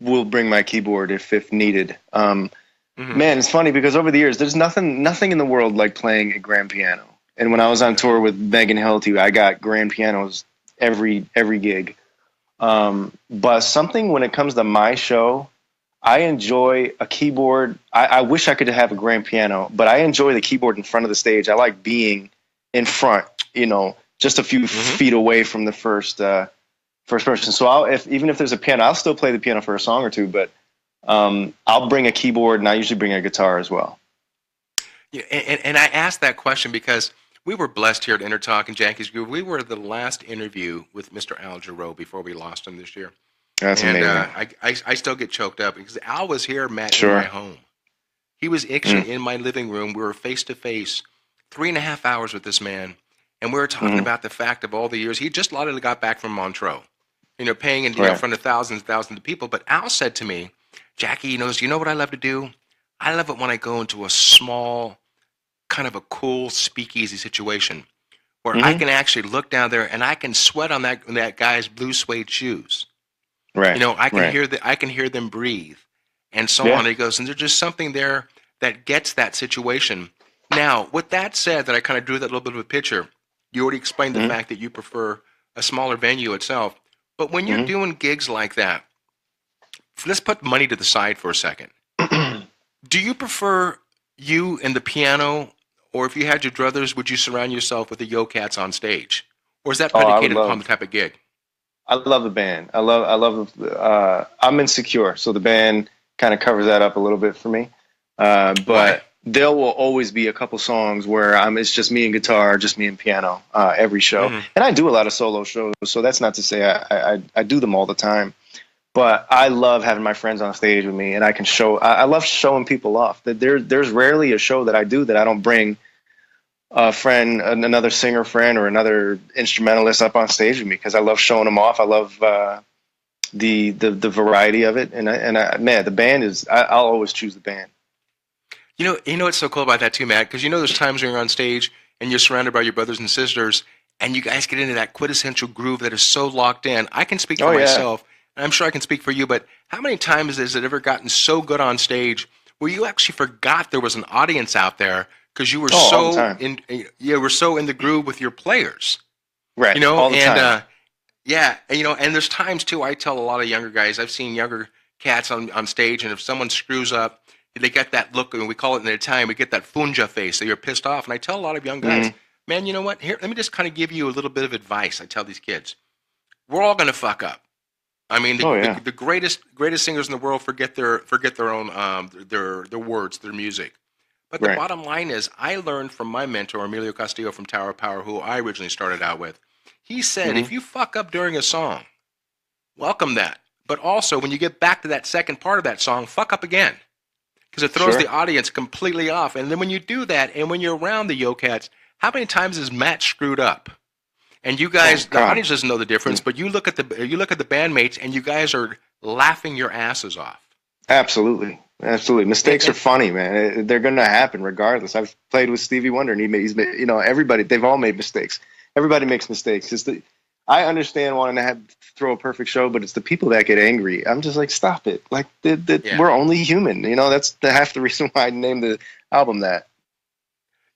will bring my keyboard if needed. Mm-hmm. Man, it's funny because over the years, there's nothing in the world like playing a grand piano. And when I was on tour with Megan Hilty, I got grand pianos every gig. But something when it comes to my show, I enjoy a keyboard. I wish I could have a grand piano, but I enjoy the keyboard in front of the stage. I like being in front, just a few feet away from the first person. So even if there's a piano, I'll still play the piano for a song or two, but I'll bring a keyboard, and I usually bring a guitar as well. Yeah, and I asked that question because we were blessed here at EnterTalk and Jackie's Groove. We were the last interview with Mr. Al Jarreau before we lost him this year. That's amazing. I still get choked up because Al was here, Matt, in my home. He was actually in my living room. We were face to face, 3.5 hours with this man, and we were talking about the fact of all the years. He just literally got back from Montreux, paying in front of thousands and thousands of people. But Al said to me, Jackie, you know what I love to do? I love it when I go into a small, kind of a cool speakeasy situation where I can actually look down there and I can sweat on that guy's blue suede shoes. Right. I can hear them breathe and so on. And he goes, and there's just something there that gets that situation. Now, with that said, that I kind of drew that little bit of a picture, you already explained the fact that you prefer a smaller venue itself. But when you're doing gigs like that, let's put money to the side for a second. Do you prefer you and the piano, or if you had your druthers, would you surround yourself with the Yo-Cats on stage? Or is that predicated upon the type of gig? I love the band. I'm insecure, so the band kind of covers that up a little bit for me. But there will always be a couple songs where it's just me and guitar, just me and piano every show. And I do a lot of solo shows, so that's not to say I do them all the time. But I love having my friends on stage with me, and I can show. I love showing people off. That there's rarely a show that I do that I don't bring a friend, another singer friend, or another instrumentalist up on stage with me because I love showing them off. I love the variety of it, and man, the band is. I'll always choose the band. You know what's so cool about that too, Matt? Because there's times when you're on stage and you're surrounded by your brothers and sisters, and you guys get into that quintessential groove that is so locked in. I can speak for myself. I'm sure I can speak for you, but how many times has it ever gotten so good on stage where you actually forgot there was an audience out there because you were so in the groove with your players, right? All the time. And there's times too. I tell a lot of younger guys. I've seen younger cats on stage, and if someone screws up, they get that look, and we call it in Italian, we get that fungia face. So you're pissed off, and I tell a lot of young guys, man, you know what? Here, let me just kind of give you a little bit of advice. I tell these kids, we're all going to fuck up. I mean, the greatest singers in the world forget their own their words, their music. But the bottom line is, I learned from my mentor Emilio Castillo from Tower of Power, who I originally started out with. He said, if you fuck up during a song, welcome that. But also, when you get back to that second part of that song, fuck up again, because it throws the audience completely off. And then when you do that, and when you're around the Yo-Cats, how many times has Matt screwed up? And you guys, the audience doesn't know the difference, but you look at the bandmates, and you guys are laughing your asses off. Absolutely. Mistakes are funny, man. They're going to happen regardless. I've played with Stevie Wonder, and he's made, everybody. They've all made mistakes. Everybody makes mistakes. I understand wanting to throw a perfect show, but it's the people that get angry. I'm just like, stop it. Like, we're only human. That's half the reason why I named the album that.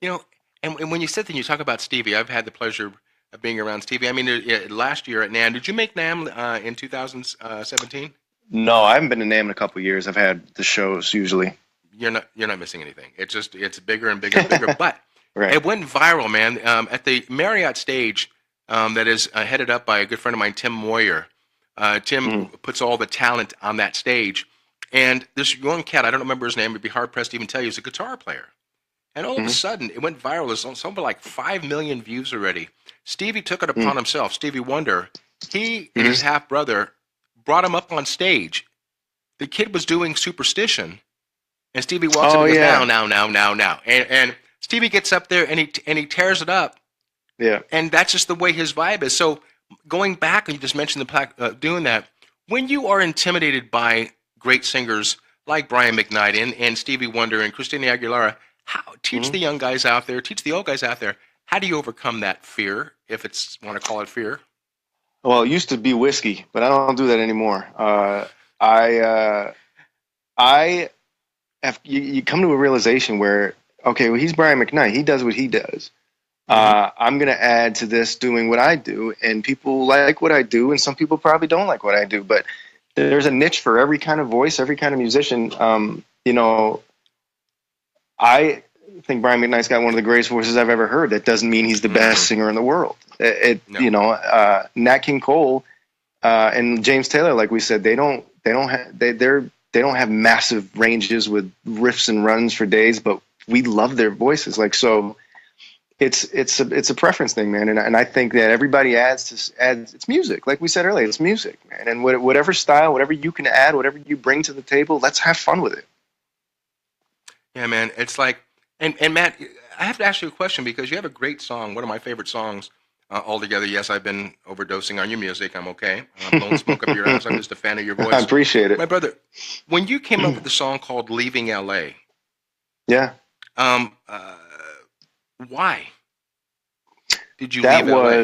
And when you said that, you talk about Stevie. I've had the pleasure of being around Stevie. I mean, last year at NAMM, did you make NAMM in 2017? No, I haven't been to NAMM in a couple of years. I've had the shows usually. You're not missing anything. It's bigger and bigger and bigger. But it went viral, man. At the Marriott stage, that is headed up by a good friend of mine, Tim Moyer. Tim puts all the talent on that stage, and this young cat, I don't remember his name. I'd be hard pressed to even tell you. He's a guitar player. And all of a sudden, it went viral. There's something like 5 million views already. Stevie took it upon himself, Stevie Wonder. He and his half-brother brought him up on stage. The kid was doing Superstition, and Stevie walks up and goes, now. And Stevie gets up there, and he tears it up. Yeah. And that's just the way his vibe is. So going back, and you just mentioned doing that, when you are intimidated by great singers like Brian McKnight and Stevie Wonder and Christina Aguilera, teach the young guys out there, teach the old guys out there, how do you overcome that fear, if it's want to call it fear? Well, it used to be whiskey, but I don't do that anymore. I have you come to a realization where, okay, well, he's Brian McKnight. He does what he does. I'm going to add to this doing what I do, and people like what I do, and some people probably don't like what I do, but there's a niche for every kind of voice, every kind of musician. I think Brian McKnight's got one of the greatest voices I've ever heard. That doesn't mean he's the best singer in the world. Nat King Cole and James Taylor, like we said, they don't have massive ranges with riffs and runs for days, but we love their voices. Like, so it's a preference thing, man. And I think that everybody adds it's music. Like we said earlier, it's music, man. And whatever style, whatever you can add, whatever you bring to the table, let's have fun with it. Yeah, man. It's like, and Matt, I have to ask you a question because you have a great song, one of my favorite songs altogether. Yes, I've been overdosing on your music. I'm okay. Blowing smoke up your ass. I'm just a fan of your voice. I appreciate it. My brother, when you came up with the song called Leaving L.A., yeah. Why did you leave LA?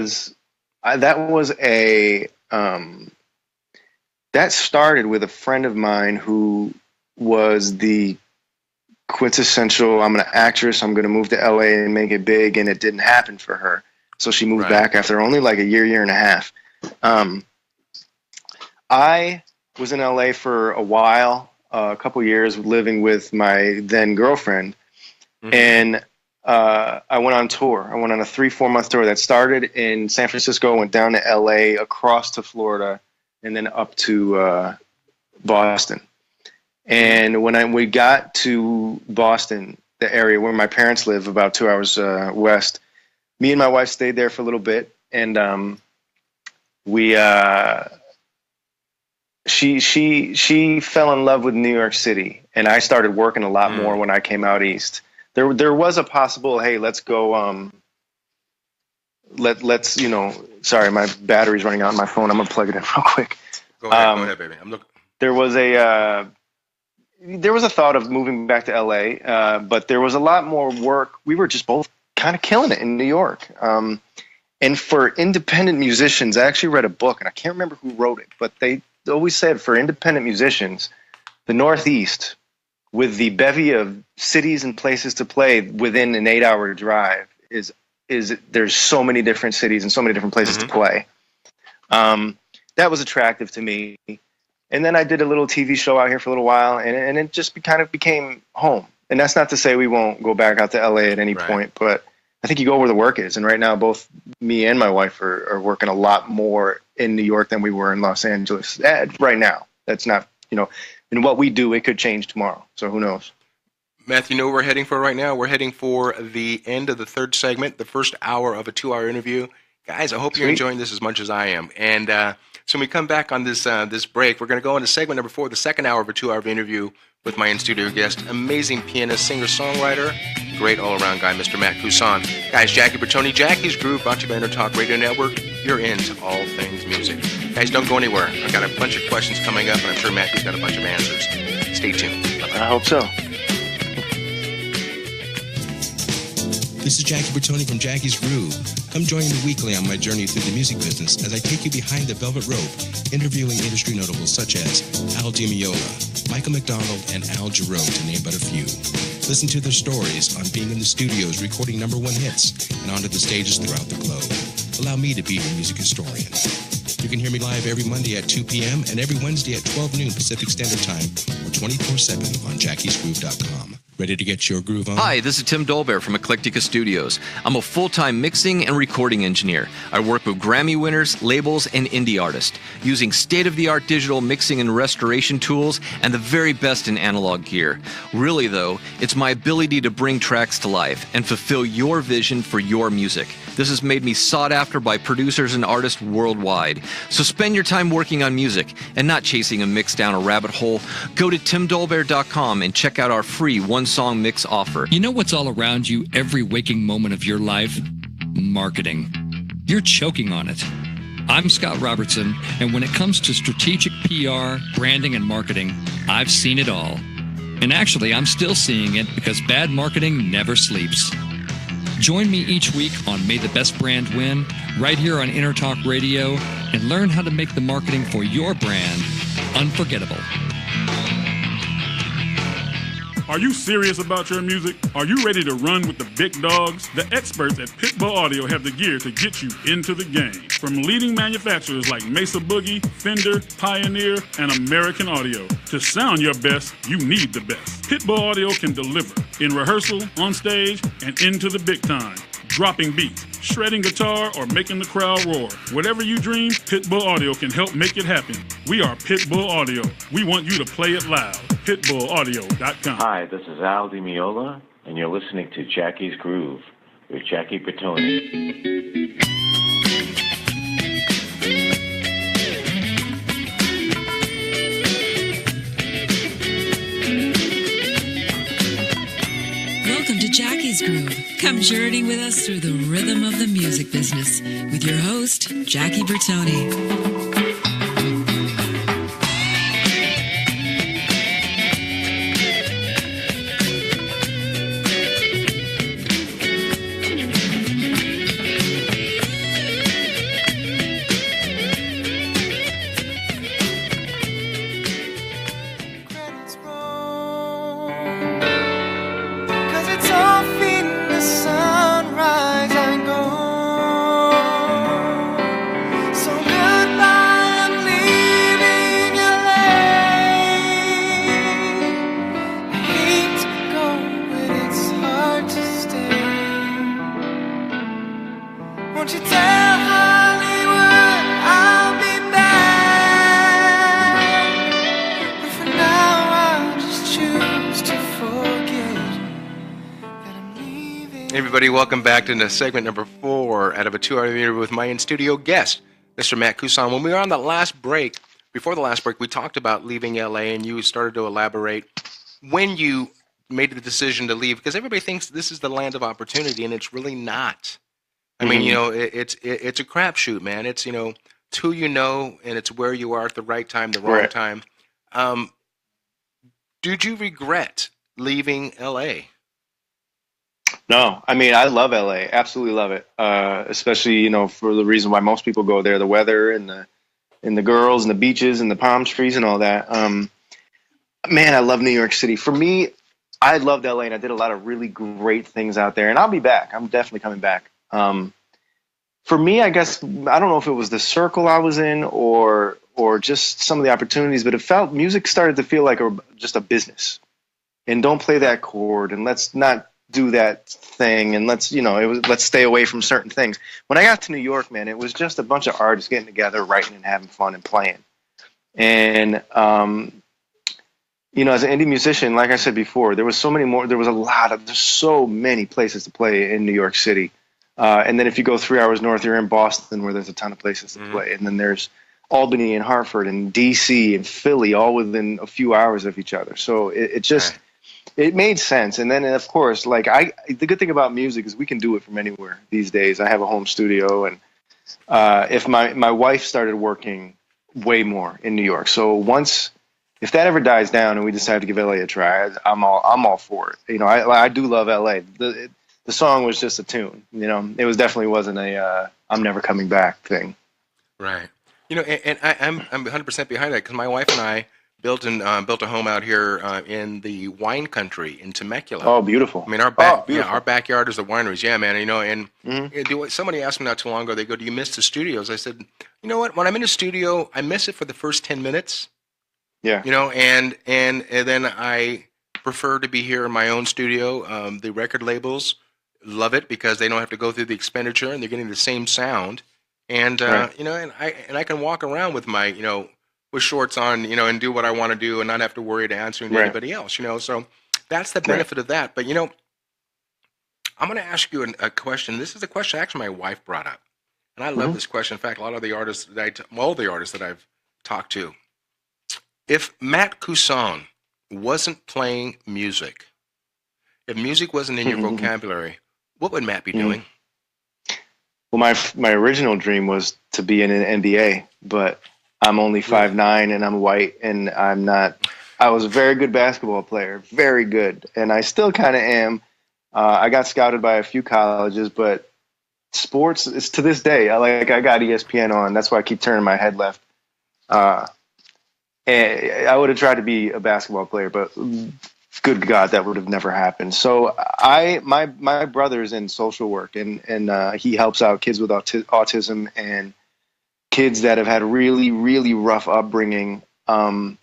That started with a friend of mine who was the quintessential, I'm an actress, I'm going to move to LA and make it big, and it didn't happen for her. So she moved back after only like a year and a half. I was in LA for a while, a couple years, living with my then girlfriend, and I went on tour. I went on a 3-4 month tour that started in San Francisco, went down to LA, across to Florida, and then up to Boston. And when we got to Boston, the area where my parents live, about 2 hours west, me and my wife stayed there for a little bit, and she fell in love with New York City, and I started working a lot more when I came out east. There was a possible, hey, let's go. Let's sorry, my battery's running out on my phone. I'm gonna plug it in real quick. Go ahead, baby. I'm looking. There was a thought of moving back to LA, but there was a lot more work. We were just both kind of killing it in New York. And for independent musicians, I actually read a book, and I can't remember who wrote it, but they always said for independent musicians, the Northeast, with the bevy of cities and places to play within an 8-hour drive, is there's so many different cities and so many different places to play. That was attractive to me. And then I did a little TV show out here for a little while, and it just kind of became home. And that's not to say we won't go back out to LA at any point, but I think you go where the work is. And right now, both me and my wife are working a lot more in New York than we were in Los Angeles. Right now, that's not, in what we do, it could change tomorrow. So who knows? Matthew, you know what we're heading for right now? We're heading for the end of the third segment, the first hour of a 2-hour interview. Guys, I hope you're enjoying this as much as I am. And so when we come back on this break, we're going to go into segment number 4, the second hour of a 2-hour interview with my in-studio guest, amazing pianist, singer-songwriter, great all-around guy, Mr. Matt Cusson. Guys, Jackie Bertone, Jackie's Groove, brought to you by EnterTalk Radio Network. You're into all things music. Guys, don't go anywhere. I've got a bunch of questions coming up, and I'm sure Matthew's got a bunch of answers. Stay tuned. Bye-bye. I hope so. This is Jackie Bertone from Jackie's Groove. Come join me weekly on my journey through the music business as I take you behind the velvet rope, interviewing industry notables such as Al Di Meola, Michael McDonald, and Al Jarreau, to name but a few. Listen to their stories on being in the studios recording #1 hits and onto the stages throughout the globe. Allow me to be your music historian. You can hear me live every Monday at 2 p.m. and every Wednesday at 12 noon Pacific Standard Time or 24/7 on jackiesgroove.com. Ready to get your groove on? Hi, this is Tim Dolbear from Eclectica Studios. I'm a full-time mixing and recording engineer. I work with Grammy winners, labels, and indie artists, using state-of-the-art digital mixing and restoration tools and the very best in analog gear. Really, though, it's my ability to bring tracks to life and fulfill your vision for your music. This has made me sought after by producers and artists worldwide. So spend your time working on music and not chasing a mix down a rabbit hole. Go to timdolbear.com and check out our free one-song mix offer. You know what's all around you every waking moment of your life? Marketing. You're choking on it. I'm Scott Robertson, and when it comes to strategic PR, branding, and marketing, I've seen it all. And actually, I'm still seeing it because bad marketing never sleeps. Join me each week on May the Best Brand Win, right here on EnterTalk Radio, and learn how to make the marketing for your brand unforgettable. Are you serious about your music? Are you ready to run with the big dogs? The experts at Pitbull Audio have the gear to get you into the game. From leading manufacturers like Mesa Boogie, Fender, Pioneer, and American Audio. To sound your best, you need the best. Pitbull Audio can deliver in rehearsal, on stage, and into the big time. Dropping beats, shredding guitar, or making the crowd roar. Whatever you dream, Pitbull Audio can help make it happen. We are Pitbull Audio. We want you to play it loud. PitbullAudio.com. Hi, this is Al Di Meola, and you're listening to Jackie's Groove with Jackie Bertone. Welcome to Jackie's Groove. Come journey with us through the rhythm of the music business with your host, Jackie Bertone. Everybody, welcome back to segment number 4 out of a 2-hour interview with my in-studio guest, Mr. Matt Cusson. When we were on the last break, before the last break, we talked about leaving LA, and you started to elaborate when you made the decision to leave, because everybody thinks this is the land of opportunity, and it's really not. I mean, you know, it's a crapshoot, man. It's, you know, it's who you know, and it's where you are at the right time, the wrong time. Did you regret leaving LA? No, I mean, I love LA. Absolutely love it. Especially, you know, for the reason why most people go there, the weather and the girls and the beaches and the palm trees and all that. Man, I love New York City. For me, I loved LA and I did a lot of really great things out there, and I'll be back. I'm definitely coming back. For me, I guess, I don't know if it was the circle I was in or just some of the opportunities, but it felt, music started to feel like just a business. And don't play that chord, and let's not do that thing, and let's stay away from certain things. When I got to New York, man, it was just a bunch of artists getting together, writing and having fun and playing. And you know, as an indie musician, like I said before, there's so many places to play in New York City. And then if you go 3 hours north, you're in Boston, where there's a ton of places to play. And then there's Albany and Hartford and DC and Philly, all within a few hours of each other. So it made sense. And then, of course, like the good thing about music is we can do it from anywhere these days. I have a home studio, and if my wife started working way more in New York. So if that ever dies down and we decide to give LA a try, I'm all for it. You know, I do love LA. The song was just a tune. You know, it wasn't a I'm never coming back thing. Right. You know, and I'm 100% behind that, because my wife and I built a home out here in the wine country in Temecula. Oh, beautiful! I mean, our backyard is the wineries. Yeah, man. You know, and somebody asked me not too long ago. They go, "Do you miss the studios?" I said, "You know what? When I'm in a studio, I miss it for the first 10 minutes. Yeah. You know, and then I prefer to be here in my own studio. The record labels love it because they don't have to go through the expenditure, and they're getting the same sound. And you know, and I can walk around with my with shorts on, you know, and do what I want to do and not have to worry to answering to anybody else, you know. So that's the benefit of that. But, you know, I'm going to ask you a question. This is a question actually my wife brought up. And I love this question. In fact, a lot of the artists all the artists that I've talked to. If Matt Cusson wasn't playing music, if music wasn't in your vocabulary, what would Matt be doing? Well, my original dream was to be in an NBA, but I'm only 5'9", and I'm white, and I'm not. I was a very good basketball player, very good, and I still kind of am. I got scouted by a few colleges, but sports is to this day. I got ESPN on. That's why I keep turning my head left. And I would have tried to be a basketball player, but good God, that would have never happened. So my brother's in social work, and he helps out kids with autism and kids that have had really, really rough upbringing. Now,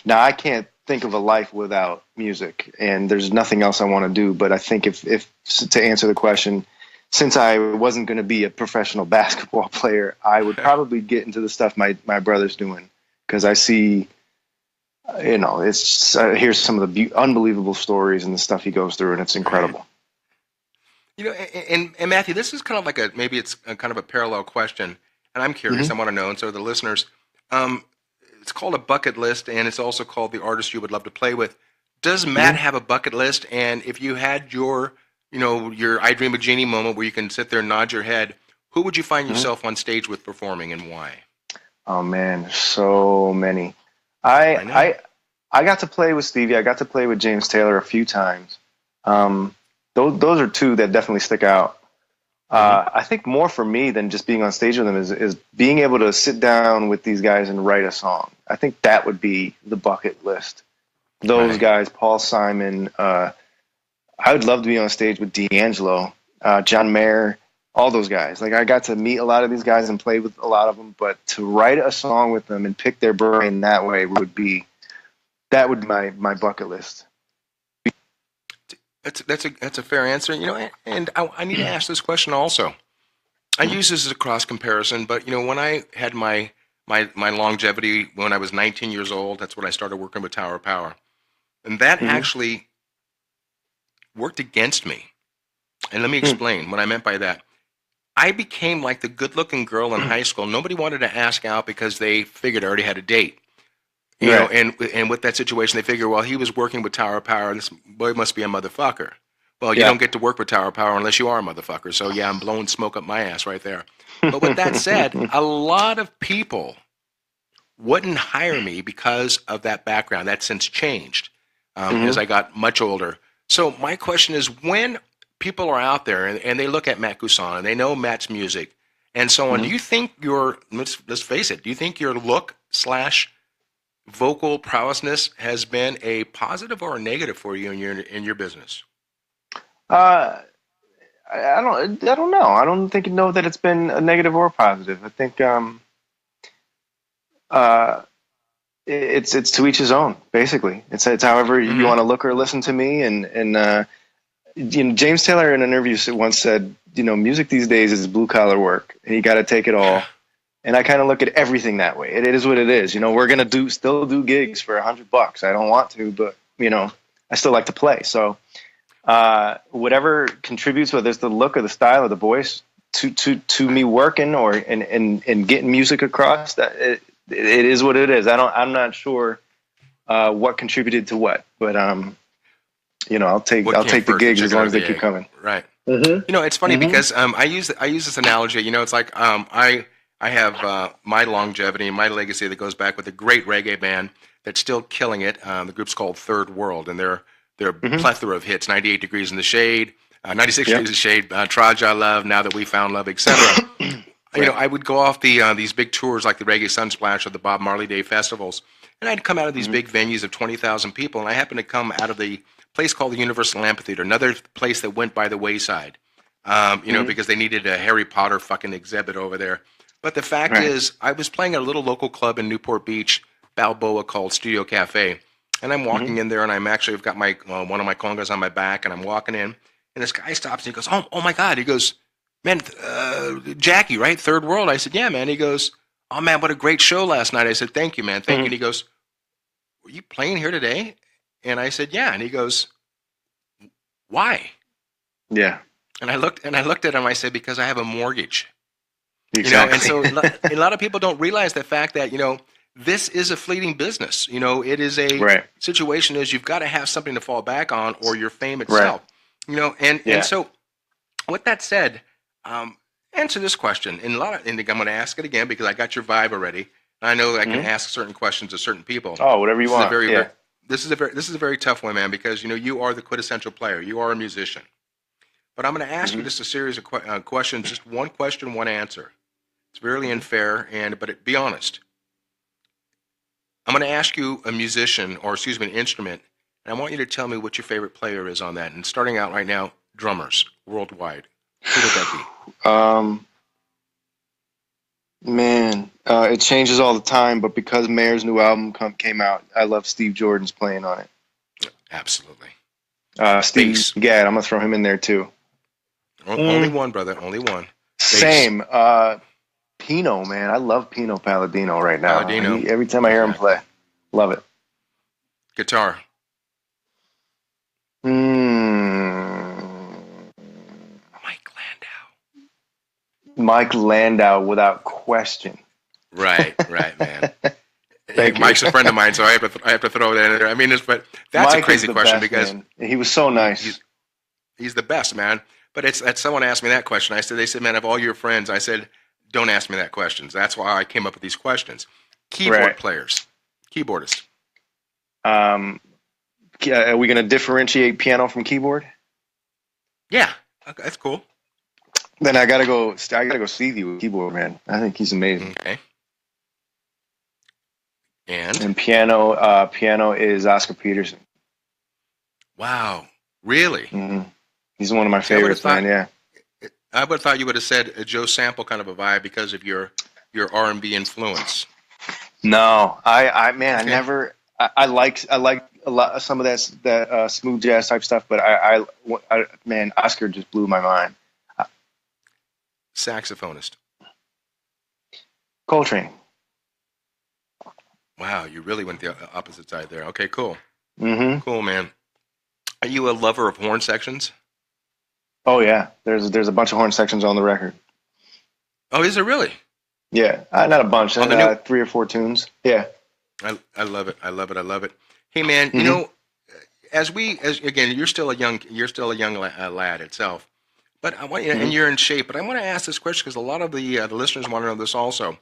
I can't think of a life without music, and there's nothing else I want to do. But I think if to answer the question, since I wasn't going to be a professional basketball player, I would probably get into the stuff my brother's doing, because I see, it's here's some of the unbelievable stories and the stuff he goes through, and it's incredible. And Matthew, this is kind of like maybe it's a kind of a parallel question, and I'm curious. I want to know, and so the listeners, it's called a bucket list, and it's also called the artist you would love to play with. Does Matt have a bucket list? And if you had your I Dream of Jeannie moment where you can sit there and nod your head, who would you find yourself on stage with performing, and why? Oh man, so many. I got to play with Stevie. I got to play with James Taylor a few times. Those are two that definitely stick out. I think more for me than just being on stage with them is being able to sit down with these guys and write a song. I think that would be the bucket list. Those guys, Paul Simon. I would love to be on stage with D'Angelo, John Mayer, all those guys. Like, I got to meet a lot of these guys and play with a lot of them, but to write a song with them and pick their brain that way would be my bucket list. That's a fair answer, and I need to ask this question also. I use this as a cross comparison, but when I had my longevity when I was 19 years old, that's when I started working with Tower of Power, and that actually worked against me. And let me explain what I meant by that. I became like the good-looking girl in high school. Nobody wanted to ask out because they figured I already had a date. You know, and with that situation, they figure, well, he was working with Tower of Power. This boy must be a motherfucker. Well, you don't get to work with Tower of Power unless you are a motherfucker. So, yeah, I'm blowing smoke up my ass right there. But with that said, a lot of people wouldn't hire me because of that background. That's since changed as I got much older. So my question is, when people are out there and they look at Matt Cusson and they know Matt's music and so on, do you think let's face it, do you think your look / vocal prowessness has been a positive or a negative for you in your business? I don't know. I don't know that it's been a negative or a positive. I think it's to each his own. Basically, it's however you want to look or listen to me. And James Taylor in an interview once said, music these days is blue collar work, and you got to take it all. And I kind of look at everything that way. It is what it is. We're gonna still do gigs for $100. I don't want to, but I still like to play. So whatever contributes, whether it's the look or the style or the voice, to me working or and getting music across, that it is what it is. I'm not sure what contributed to what, but I'll take the gigs as long as they keep coming. Right. It's funny because I use this analogy. It's like I have my longevity, my legacy that goes back with a great reggae band that's still killing it. The group's called Third World, and they're a plethora of hits: 98 Degrees in the Shade, 96 Degrees in the Shade, Traja Love, Now That We Found Love, etc. I would go off these big tours like the Reggae Sunsplash or the Bob Marley Day festivals, and I'd come out of these big venues of 20,000 people, and I happened to come out of the place called the Universal Amphitheater, another place that went by the wayside, because they needed a Harry Potter fucking exhibit over there. But the fact is, I was playing at a little local club in Newport Beach, Balboa, called Studio Cafe. And I'm walking in there, and I've got my one of my congas on my back, and I'm walking in, and this guy stops, and he goes, oh my God. He goes, man, Jackie, right? Third World. I said, yeah, man. He goes, oh, man, what a great show last night. I said, thank you, man. Thank you. And he goes, were you playing here today? And I said, yeah. And he goes, why? Yeah. And I looked at him, I said, because I have a mortgage. Exactly. And so a lot of people don't realize the fact that, this is a fleeting business. It is a situation is you've got to have something to fall back on or your fame itself. And so with that said, answer this question. And I'm going to ask it again because I got your vibe already. I know that I can ask certain questions of certain people. Oh, whatever you want. This is a very tough one, man, because you are the quintessential player. You are a musician. But I'm going to ask you just a series of questions, just one question, one answer. It's really unfair, but be honest. I'm going to ask you a musician, or excuse me, an instrument, and I want you to tell me what your favorite player is on that. And starting out right now, drummers worldwide. Who would that be? Man, it changes all the time, but because Mayer's new album came out, I love Steve Jordan's playing on it. Absolutely. Steve Gadd, I'm going to throw him in there too. Only one, brother, only one. Same. Pino, man. I love Pino Palladino right now. Palladino. Every time I hear him play, love it. Guitar. Mike Landau. Mike Landau, without question. Right, man. Mike's a friend of mine, so I have to throw that in there. I mean, but that's Mike a crazy question best, because man. He was so nice. He's the best, man. But it's someone asked me that question. They said, man, of all your friends, I said, don't ask me that question. That's why I came up with these questions. Keyboard players, keyboardists. Are we going to differentiate piano from keyboard? Yeah, okay, that's cool. Then I gotta go Stevie with keyboard, man. I think he's amazing. Okay. And piano is Oscar Peterson. Wow, really? Mm-hmm. He's one of my favorites, man. Yeah. I would have thought you would have said a Joe Sample kind of a vibe because of your R&B influence. No, I never. I like a lot some of that smooth jazz type stuff, but I man, Oscar just blew my mind. Saxophonist. Coltrane. Wow, you really went the opposite side there. Okay, cool. Mm-hmm. Cool, man. Are you a lover of horn sections? Oh yeah, there's a bunch of horn sections on the record. Oh, is there really? Yeah, not a bunch. 3 or 4 tunes. Yeah. I love it. I love it. Hey, man, you know, as again, you're still a young lad itself, but I want you, and you're in shape. But I want to ask this question because a lot of the listeners want to know this also.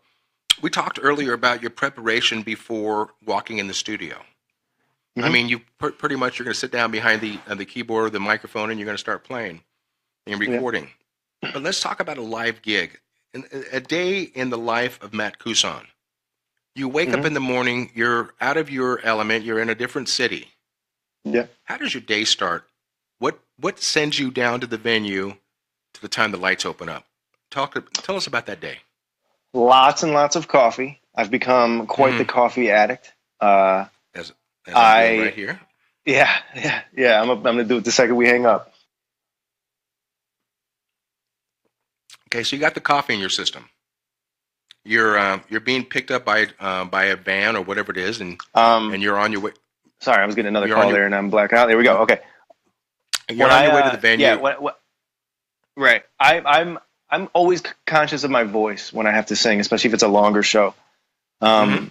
We talked earlier about your preparation before walking in the studio. Mm-hmm. I mean, you pretty much you're going to sit down behind the keyboard or the microphone, and you're going to start playing and recording. Yeah. But let's talk about a live gig. A day in the life of Matt Cusson. You wake up in the morning, you're out of your element, you're in a different city. Yeah. How does your day start? What sends you down to the venue to the time the lights open up? Tell us about that day. Lots and lots of coffee. I've become quite the coffee addict. As I'm doing right here. Yeah. I'm gonna do it the second we hang up. Okay, so you got the coffee in your system. You're being picked up by a van or whatever it is, and you're on your way. Sorry, I was getting another call there, and I'm black out. There we go. Okay, you're on your way to the venue. Yeah, right. I'm always conscious of my voice when I have to sing, especially if it's a longer show. I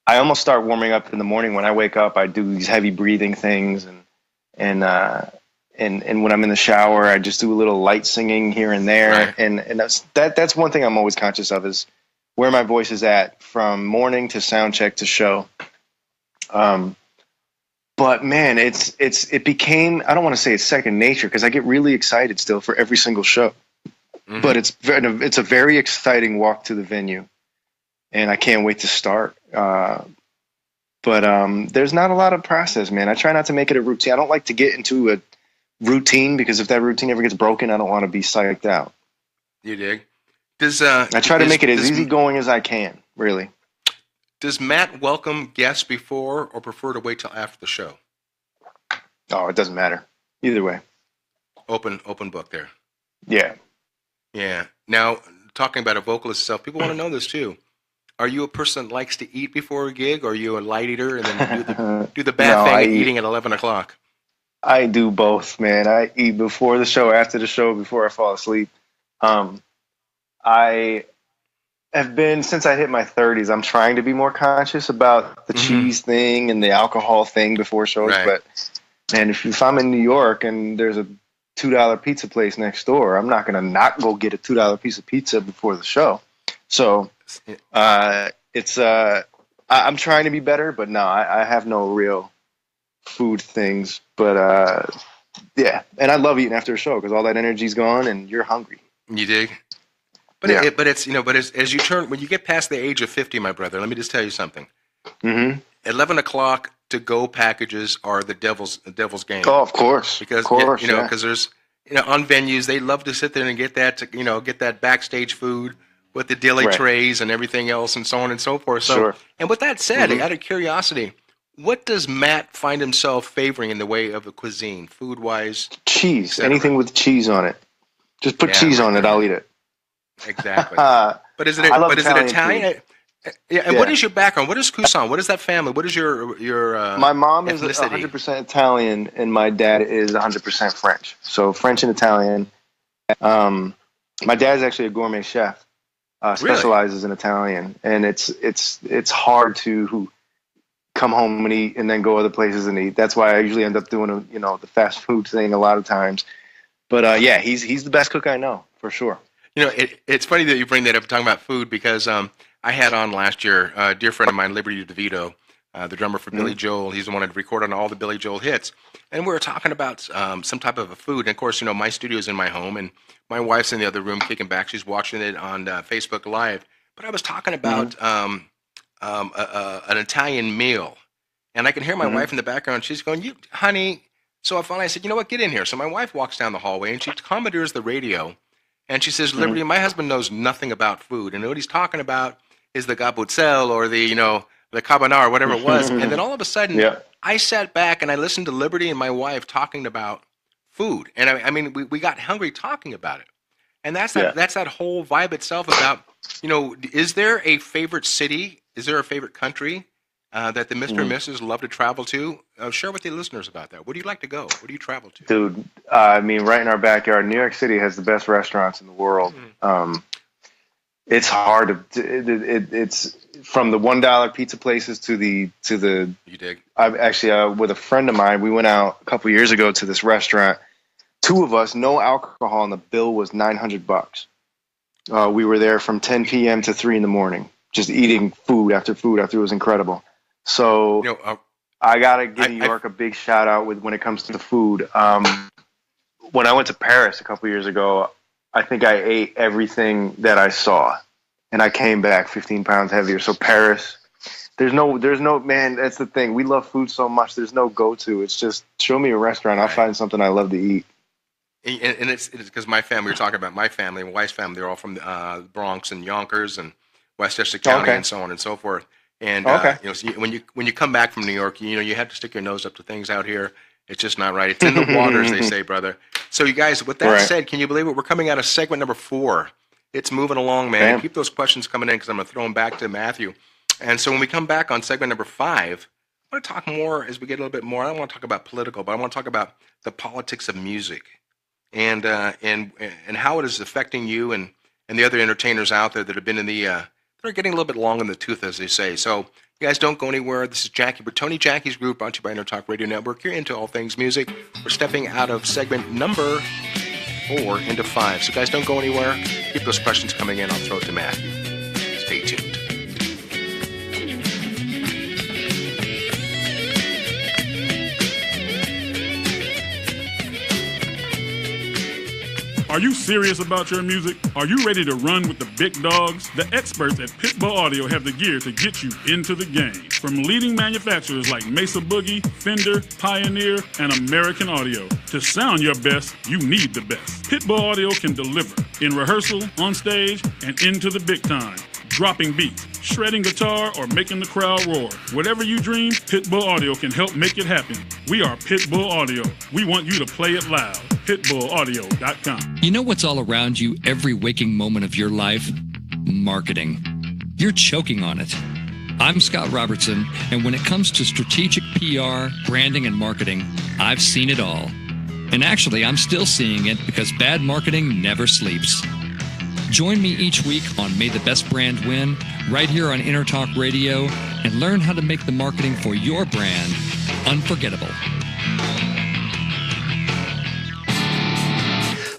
almost start warming up in the morning when I wake up. I do these heavy breathing things, and when I'm in the shower, I just do a little light singing here and there. Right. And that's one thing I'm always conscious of is where my voice is at from morning to sound check to show. But man, it became, I don't want to say it's second nature because I get really excited still for every single show. But it's a very exciting walk to the venue, and I can't wait to start. But there's not a lot of process, man. I try not to make it a routine. I don't like to get into a routine because if that routine ever gets broken, I don't want to be psyched out. You dig? I try to make it as easygoing as I can, really. Does Matt welcome guests before or prefer to wait till after the show? Oh, it doesn't matter. Either way. Open book there. Yeah. Yeah. Now, talking about a vocalist itself, people want to know this too. Are you a person that likes to eat before a gig, or are you a light eater and then do the bad thing of eating at 11 o'clock? I do both, man. I eat before the show, after the show, before I fall asleep. I have been, since I hit my 30s, I'm trying to be more conscious about the cheese thing and the alcohol thing before shows. Right. But, man, if I'm in New York and there's a $2 pizza place next door, I'm not going to not go get a $2 piece of pizza before the show. So I'm trying to be better, but no, I have no real food things. But yeah, and I love eating after a show because all that energy's gone and you're hungry. You dig? But yeah. But it's as you turn, when you get past the age of 50, my brother, let me just tell you something. Mm-hmm. 11 o'clock to go packages are the devil's game. Oh, of course. Because because there's on venues they love to sit there and get that backstage food with the deli trays and everything else and so on and so forth. So, and with that said, out of curiosity, what does Matt find himself favoring in the way of a cuisine, food wise? Cheese. Anything with cheese on it. Just put cheese on it. I'll eat it. Exactly. But is it Italian? Yeah, and what is your background? What is Cusson? What is that family? What is your My mom is ethnicity? 100% Italian, and my dad is 100% French. So French and Italian. My dad's actually a gourmet chef. Specializes in Italian, and it's hard to come home and eat and then go other places and eat. That's why I usually end up doing the fast food thing a lot of times. But he's the best cook I know for sure. It's funny that you bring that up talking about food because I had on last year a dear friend of mine, Liberty DeVito, the drummer for Billy Joel. He's the one that recorded on all the Billy Joel hits. And we were talking about some type of a food. And, of course, my studio is in my home, and my wife's in the other room kicking back. She's watching it on Facebook Live. But I was talking about an Italian meal. And I can hear my wife in the background. She's going, honey. So I said, you know what, get in here. So my wife walks down the hallway, and she commandeers the radio. And she says, Liberty, my husband knows nothing about food. And what he's talking about is the gabutzel or the carbonara, whatever it was. And then all of a sudden, I sat back and I listened to Liberty and my wife talking about food. And I mean, we got hungry talking about it. And that's that whole vibe itself about, is there a favorite city? Is there a favorite country that the Mr. and Mrs. love to travel to? Share with the listeners about that. Where do you like to go? Where do you travel to? Dude, right in our backyard, New York City has the best restaurants in the world. It's hard it's from the $1 pizza places to the. You dig? I've actually with a friend of mine, we went out a couple years ago to this restaurant. Two of us, no alcohol, and the bill was $900. We were there from 10 p.m. to 3 in the morning, just eating food after food after. It was incredible. So I gotta give New York a big shout out when it comes to the food. When I went to Paris a couple years ago, I think I ate everything that I saw, and I came back 15 pounds heavier. So Paris, there's no man. That's the thing. We love food so much. There's no go-to. It's just show me a restaurant. I'll find something I love to eat. And it's because my family. We're talking about my family, my wife's family. They're all from the Bronx and Yonkers and Westchester County and so on and so forth. And so when you come back from New York, you have to stick your nose up to things out here. It's just not right. It's in the waters, they say, brother. So you guys, with that said, can you believe it? We're coming out of segment number 4. It's moving along, man. Keep those questions coming in because I'm going to throw them back to Matthew. And so when we come back on segment number 5, I want to talk more as we get a little bit more. I don't want to talk about political, but I want to talk about the politics of music and how it is affecting you and the other entertainers out there that have been in the they're getting a little bit long in the tooth, as they say. So you guys don't go anywhere. This is Jackie Bertone, Jackie's Groove, brought to you by EnterTalk Radio Network. You're into all things music. We're stepping out of segment number 4 into 5. So guys, don't go anywhere. Keep those questions coming in. I'll throw it to Matthew. Stay tuned. Are you serious about your music? Are you ready to run with the big dogs? The experts at Pitbull Audio have the gear to get you into the game. From leading manufacturers like Mesa Boogie, Fender, Pioneer, and American Audio. To sound your best, you need the best. Pitbull Audio can deliver in rehearsal, on stage, and into the big time. Dropping beats, shredding guitar, or making the crowd roar. Whatever you dream, Pitbull Audio can help make it happen. We are Pitbull Audio. We want you to play it loud. PitbullAudio.com. You know what's all around you every waking moment of your life? Marketing. You're choking on it. I'm Scott Robertson, and when it comes to strategic PR, branding, and marketing, I've seen it all. And actually, I'm still seeing it because bad marketing never sleeps. Join me each week on May the Best Brand Win, right here on EnterTalk Radio, and learn how to make the marketing for your brand unforgettable.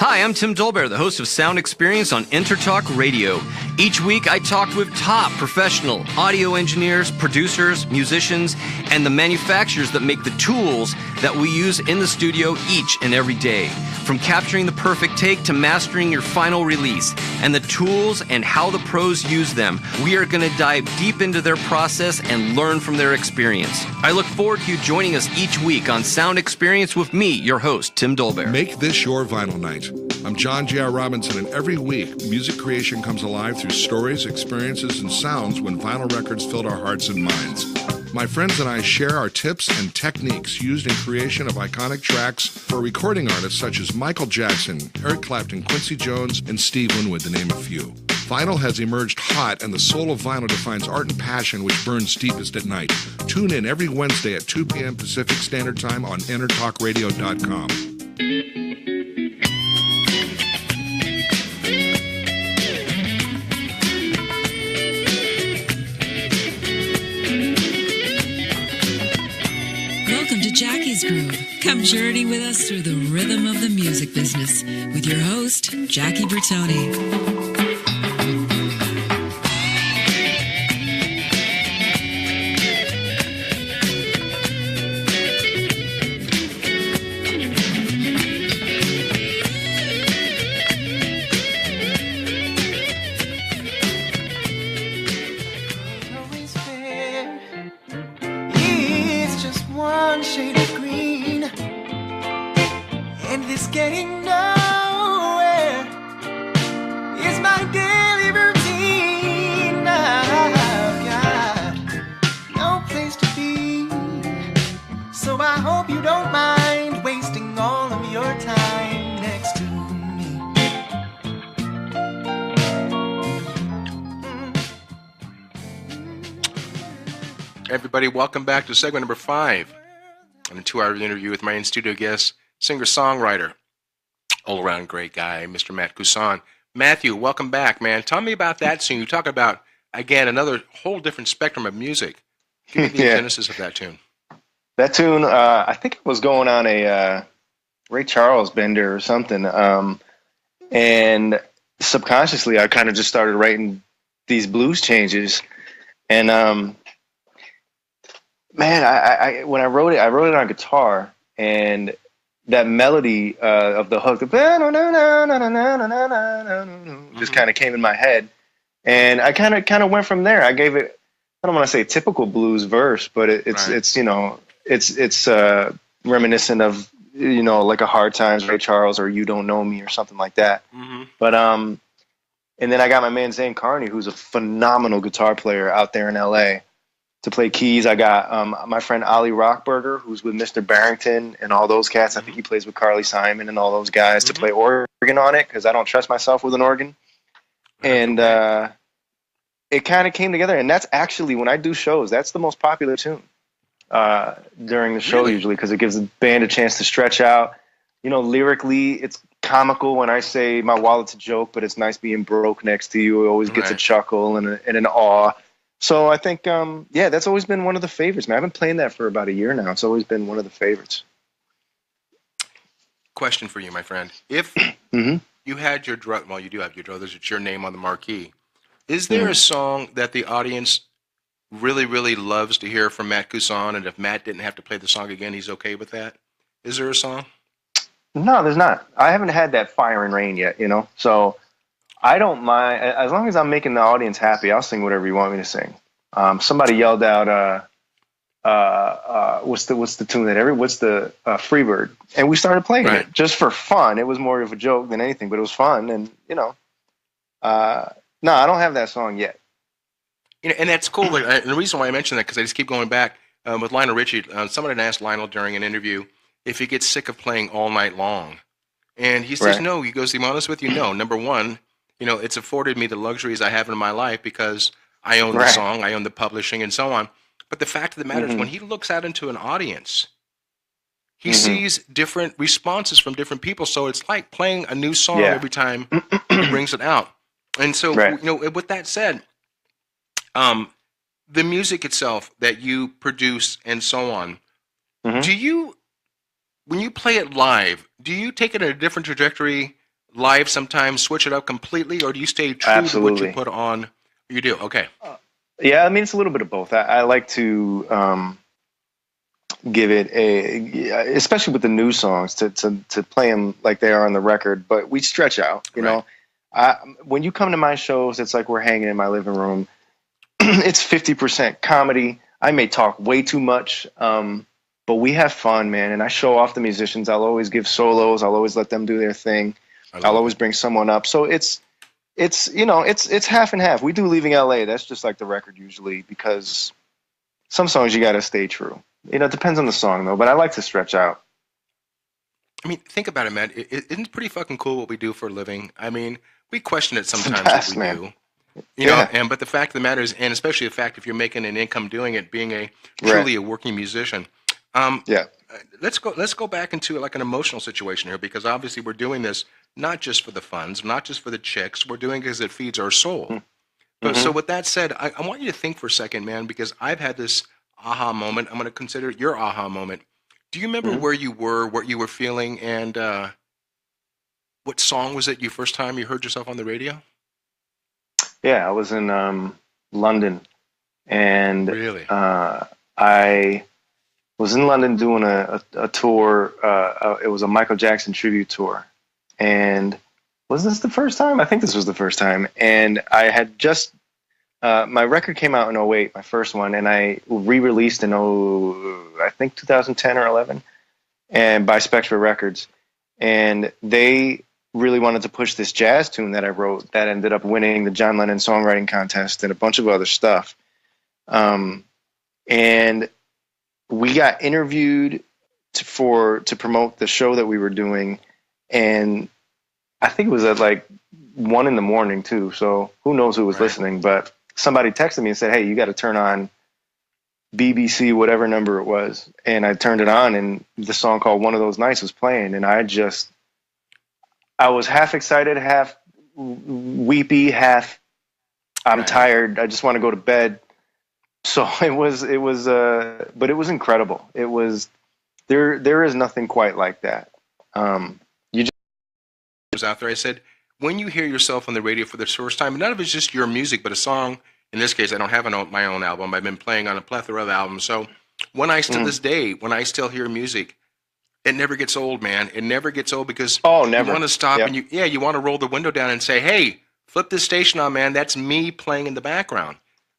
Hi, I'm Tim Dolbear, the host of Sound Experience on EnterTalk Radio. Each week, I talk with top professional audio engineers, producers, musicians, and the manufacturers that make the tools that we use in the studio each and every day. From capturing the perfect take to mastering your final release, and the tools and how the pros use them, we are going to dive deep into their process and learn from their experience. I look forward to you joining us each week on Sound Experience with me, your host, Tim Dolbear. Make this your vinyl night. I'm John J.R. Robinson, and every week, music creation comes alive through stories, experiences, and sounds when vinyl records filled our hearts and minds. My friends and I share our tips and techniques used in creation of iconic tracks for recording artists such as Michael Jackson, Eric Clapton, Quincy Jones, and Steve Winwood, to name a few. Vinyl has emerged hot, and the soul of vinyl defines art and passion which burns deepest at night. Tune in every Wednesday at 2 p.m. Pacific Standard Time on EnterTalkRadio.com. Welcome to Jackie's Groove. Come journey with us through the rhythm of the music business with your host, Jackie Bertone. Everybody, welcome back to segment number 5 on a 2-hour interview with my in-studio guest, singer-songwriter, all-around great guy, Mr. Matt Cusson. Matthew, welcome back, man. Tell me about that tune. You talk about, again, another whole different spectrum of music. Give me the genesis of that tune. That tune, I think it was going on a Ray Charles bender or something, and subconsciously I kind of just started writing these blues changes, and man, I when I wrote it on guitar, and that melody of the hook, just kind of came in my head, and I kind of went from there. I gave it, I don't want to say typical blues verse, but it's you know, it's reminiscent of, you know, like a Hard Times, Ray Charles, or You Don't Know Me, or something like that. But and then I got my man Zane Carney, who's a phenomenal guitar player out there in LA, to play keys. I got my friend Ollie Rockberger, who's with Mr. Barrington and all those cats. I think he plays with Carly Simon and all those guys, to play organ on it, because I don't trust myself with an organ. And it kind of came together. And that's actually, when I do shows, that's the most popular tune during the show, usually, because it gives the band a chance to stretch out. You know, lyrically, it's comical when I say my wallet's a joke, but it's nice being broke next to you. It always gets a chuckle and an awe. So I think, that's always been one of the favorites, man. I've been playing that for about a year now. It's always been one of the favorites. Question for you, my friend. If you had your druthers, well, you do have your druthers, it's your name on the marquee. Is there a song that the audience really, really loves to hear from Matt Cusson, and if Matt didn't have to play the song again, he's okay with that? Is there a song? No, there's not. I haven't had that Fire and Rain yet, you know? So I don't mind. As long as I'm making the audience happy, I'll sing whatever you want me to sing. Somebody yelled out, what's the tune that what's the Freebird? And we started playing it just for fun. It was more of a joke than anything, but it was fun. And, you know, no, I don't have that song yet. You know, and that's cool. And the reason why I mention that, because I just keep going back with Lionel Richie. Somebody asked Lionel during an interview if he gets sick of playing all night long. And he says, no. He goes, to be honest with you, no. Number one, you know, it's afforded me the luxuries I have in my life because I own the song, I own the publishing, and so on. But the fact of the matter is, when he looks out into an audience, he sees different responses from different people. So it's like playing a new song every time he brings it out. And so, you know, with that said, the music itself that you produce and so on, do you, when you play it live, do you take it in a different trajectory live sometimes switch it up completely, or do you stay true Absolutely. to what you put on? You do, okay. Yeah, I mean, it's a little bit of both. I like to give it especially with the new songs, to play them like they are on the record, but we stretch out, you know. When you come to my shows, it's like we're hanging in my living room. It's 50% comedy. I may talk way too much, but we have fun, man. And I show off the musicians. I'll always give solos. I'll always let them do their thing. I'll always bring someone up. So it's half and half. We do Leaving LA. That's just like the record usually, because some songs you got to stay true. You know, it depends on the song though, but I like to stretch out. I mean, think about it, man. Isn't it pretty fucking cool what we do for a living? I mean, we question it sometimes what we do. You know, but the fact of the matter is, and especially the fact if you're making an income doing it, being truly a working musician. Let's go back into like an emotional situation here, because obviously we're doing this not just for the funds, not just for the chicks. We're doing it because it feeds our soul. But so with that said, I want you to think for a second, man, because I've had this aha moment. I'm going to consider it your aha moment. Do you remember where you were, what you were feeling, and what song was it you first time you heard yourself on the radio? Yeah, I was in London, and really? I was in London doing a tour. It was a Michael Jackson tribute tour, and was this the first time? I think this was the first time. And I had just my record came out in 2008, my first one, and I re-released in I think 2010 or 11, and by Spectra Records, and they really wanted to push this jazz tune that I wrote that ended up winning the John Lennon Songwriting Contest and a bunch of other stuff. And we got interviewed to promote the show that we were doing. And I think it was at like 1 a.m. too. So who knows who was listening, but somebody texted me and said, "Hey, you got to turn on BBC, whatever number it was." And I turned it on, and the song called One of Those Nights was playing. And I was half excited, half weepy, half I'm tired. I just want to go to bed. So it was, but it was incredible. It was, there is nothing quite like that. You just out there. I said, when you hear yourself on the radio for the first time, none of it's just your music, but a song. In this case, I don't have my own album. I've been playing on a plethora of albums. So when to this day, when I still hear music, it never gets old, man. It never gets old because you want to stop and you want to roll the window down and say, "Hey, flip this station on, man. That's me playing in the background."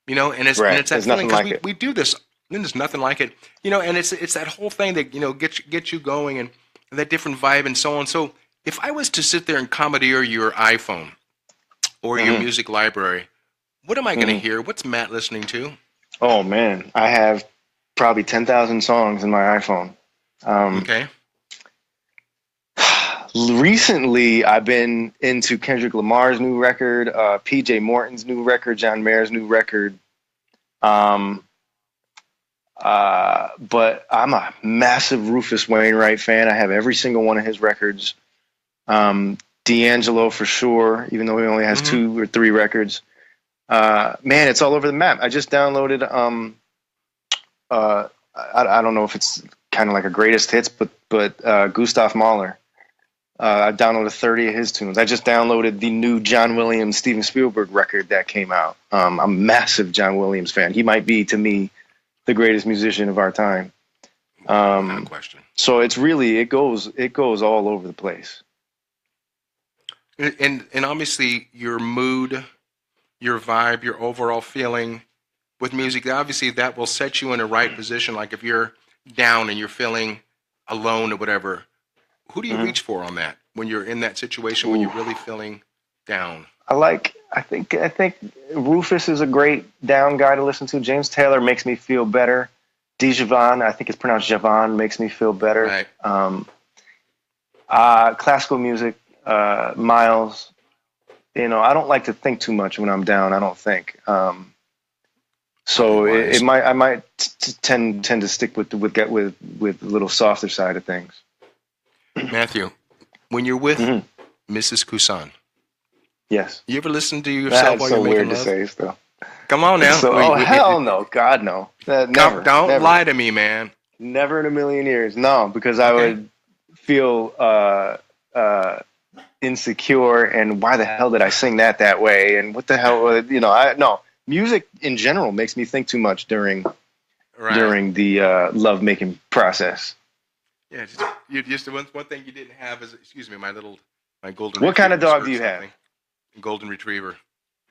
You know, and it's that feeling because we do this. And there's nothing like it, you know. And it's that whole thing that gets you going and that different vibe and so on. So if I was to sit there and commandeer your iPhone or your music library, what am I going to hear? What's Matt listening to? Oh man, I have probably 10,000 songs in my iPhone. Okay. Recently, I've been into Kendrick Lamar's new record, PJ Morton's new record, John Mayer's new record. But I'm a massive Rufus Wainwright fan. I have every single one of his records. D'Angelo for sure, even though he only has 2 or 3 records. Man, it's all over the map. I just downloaded. I don't know if it's kind of like a greatest hits, but Gustav Mahler. I downloaded 30 of his tunes. I just downloaded the new John Williams, Steven Spielberg record that came out. I'm a massive John Williams fan. He might be, to me, the greatest musician of our time. No question. So it's really it goes all over the place. And obviously your mood, your vibe, your overall feeling with music, obviously that will set you in a right position. Like if you're down and you're feeling alone or whatever, who do you reach for on that when you're in that situation when you're really feeling down? I think Rufus is a great down guy to listen to. James Taylor makes me feel better. Djavan, I think it's pronounced Javan, makes me feel better. Right. Classical music, Miles. You know, I don't like to think too much when I'm down. I don't think. So I might tend to stick with a little softer side of things. Matthew, when you're with Mrs. Cusson, yes, you ever listen to yourself while you're making love? That's so weird to say still. Come on now. Hell no. God, no. Never. Don't lie to me, man. Never in a million years. No, because I would feel insecure and why the hell did I sing that way? And what the hell, no, music in general makes me think too much during the love-making process. Yeah, just one thing you didn't have is, excuse me, my golden. What kind of dog do you have? Golden retriever.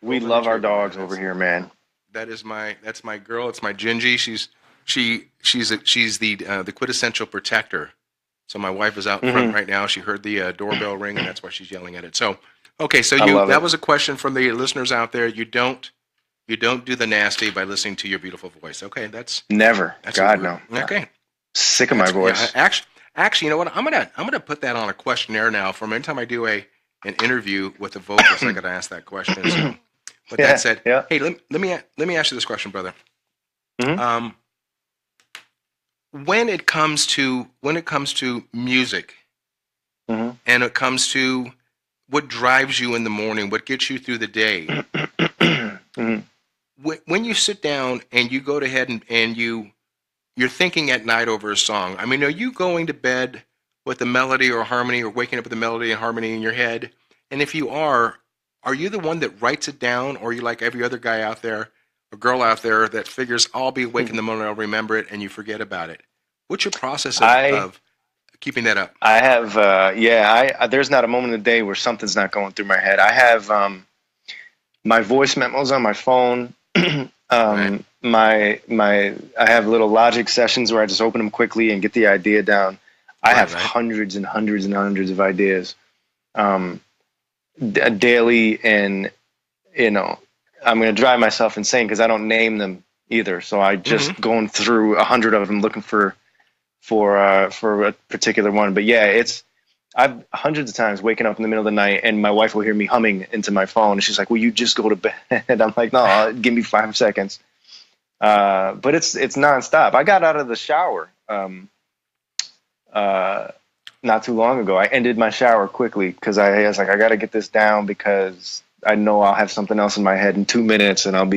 We love our dogs over here, man. That's my girl. It's my Gingy. She's the quintessential protector. So my wife is out front right now. She heard the doorbell ring, and that's why she's yelling at it. So, okay, so that was a question from the listeners out there. You don't do the nasty by listening to your beautiful voice. Okay, that's never. God no. Okay, sick of my voice. Yeah, actually, you know what? I'm gonna put that on a questionnaire now. From anytime I do an interview with a vocalist, I gotta ask that question. So, but that said, hey, let me ask you this question, brother. Mm-hmm. When it comes to music, and it comes to what drives you in the morning, what gets you through the day, when you sit down and you go ahead and you're thinking at night over a song, I mean, are you going to bed with a melody or harmony, or waking up with a melody and harmony in your head? And if you are you the one that writes it down, or are you like every other guy out there, or girl out there, that figures, I'll be awake in the morning, I'll remember it, and you forget about it? What's your process of keeping that up? I have, there's not a moment in the day where something's not going through my head. I have my voice memos on my phone. Right. I have little Logic sessions where I just open them quickly and get the idea down. I have hundreds and hundreds and hundreds of ideas daily, and I'm going to drive myself insane because I don't name them either. So I just going through 100 of them looking for a particular one. But yeah, I've hundreds of times waking up in the middle of the night and my wife will hear me humming into my phone, and she's like, "Will you just go to bed?" I'm like, "No, give me 5 seconds." But it's nonstop. I got out of the shower not too long ago. I ended my shower quickly because I was like, I got to get this down because I know I'll have something else in my head in 2 minutes and I'll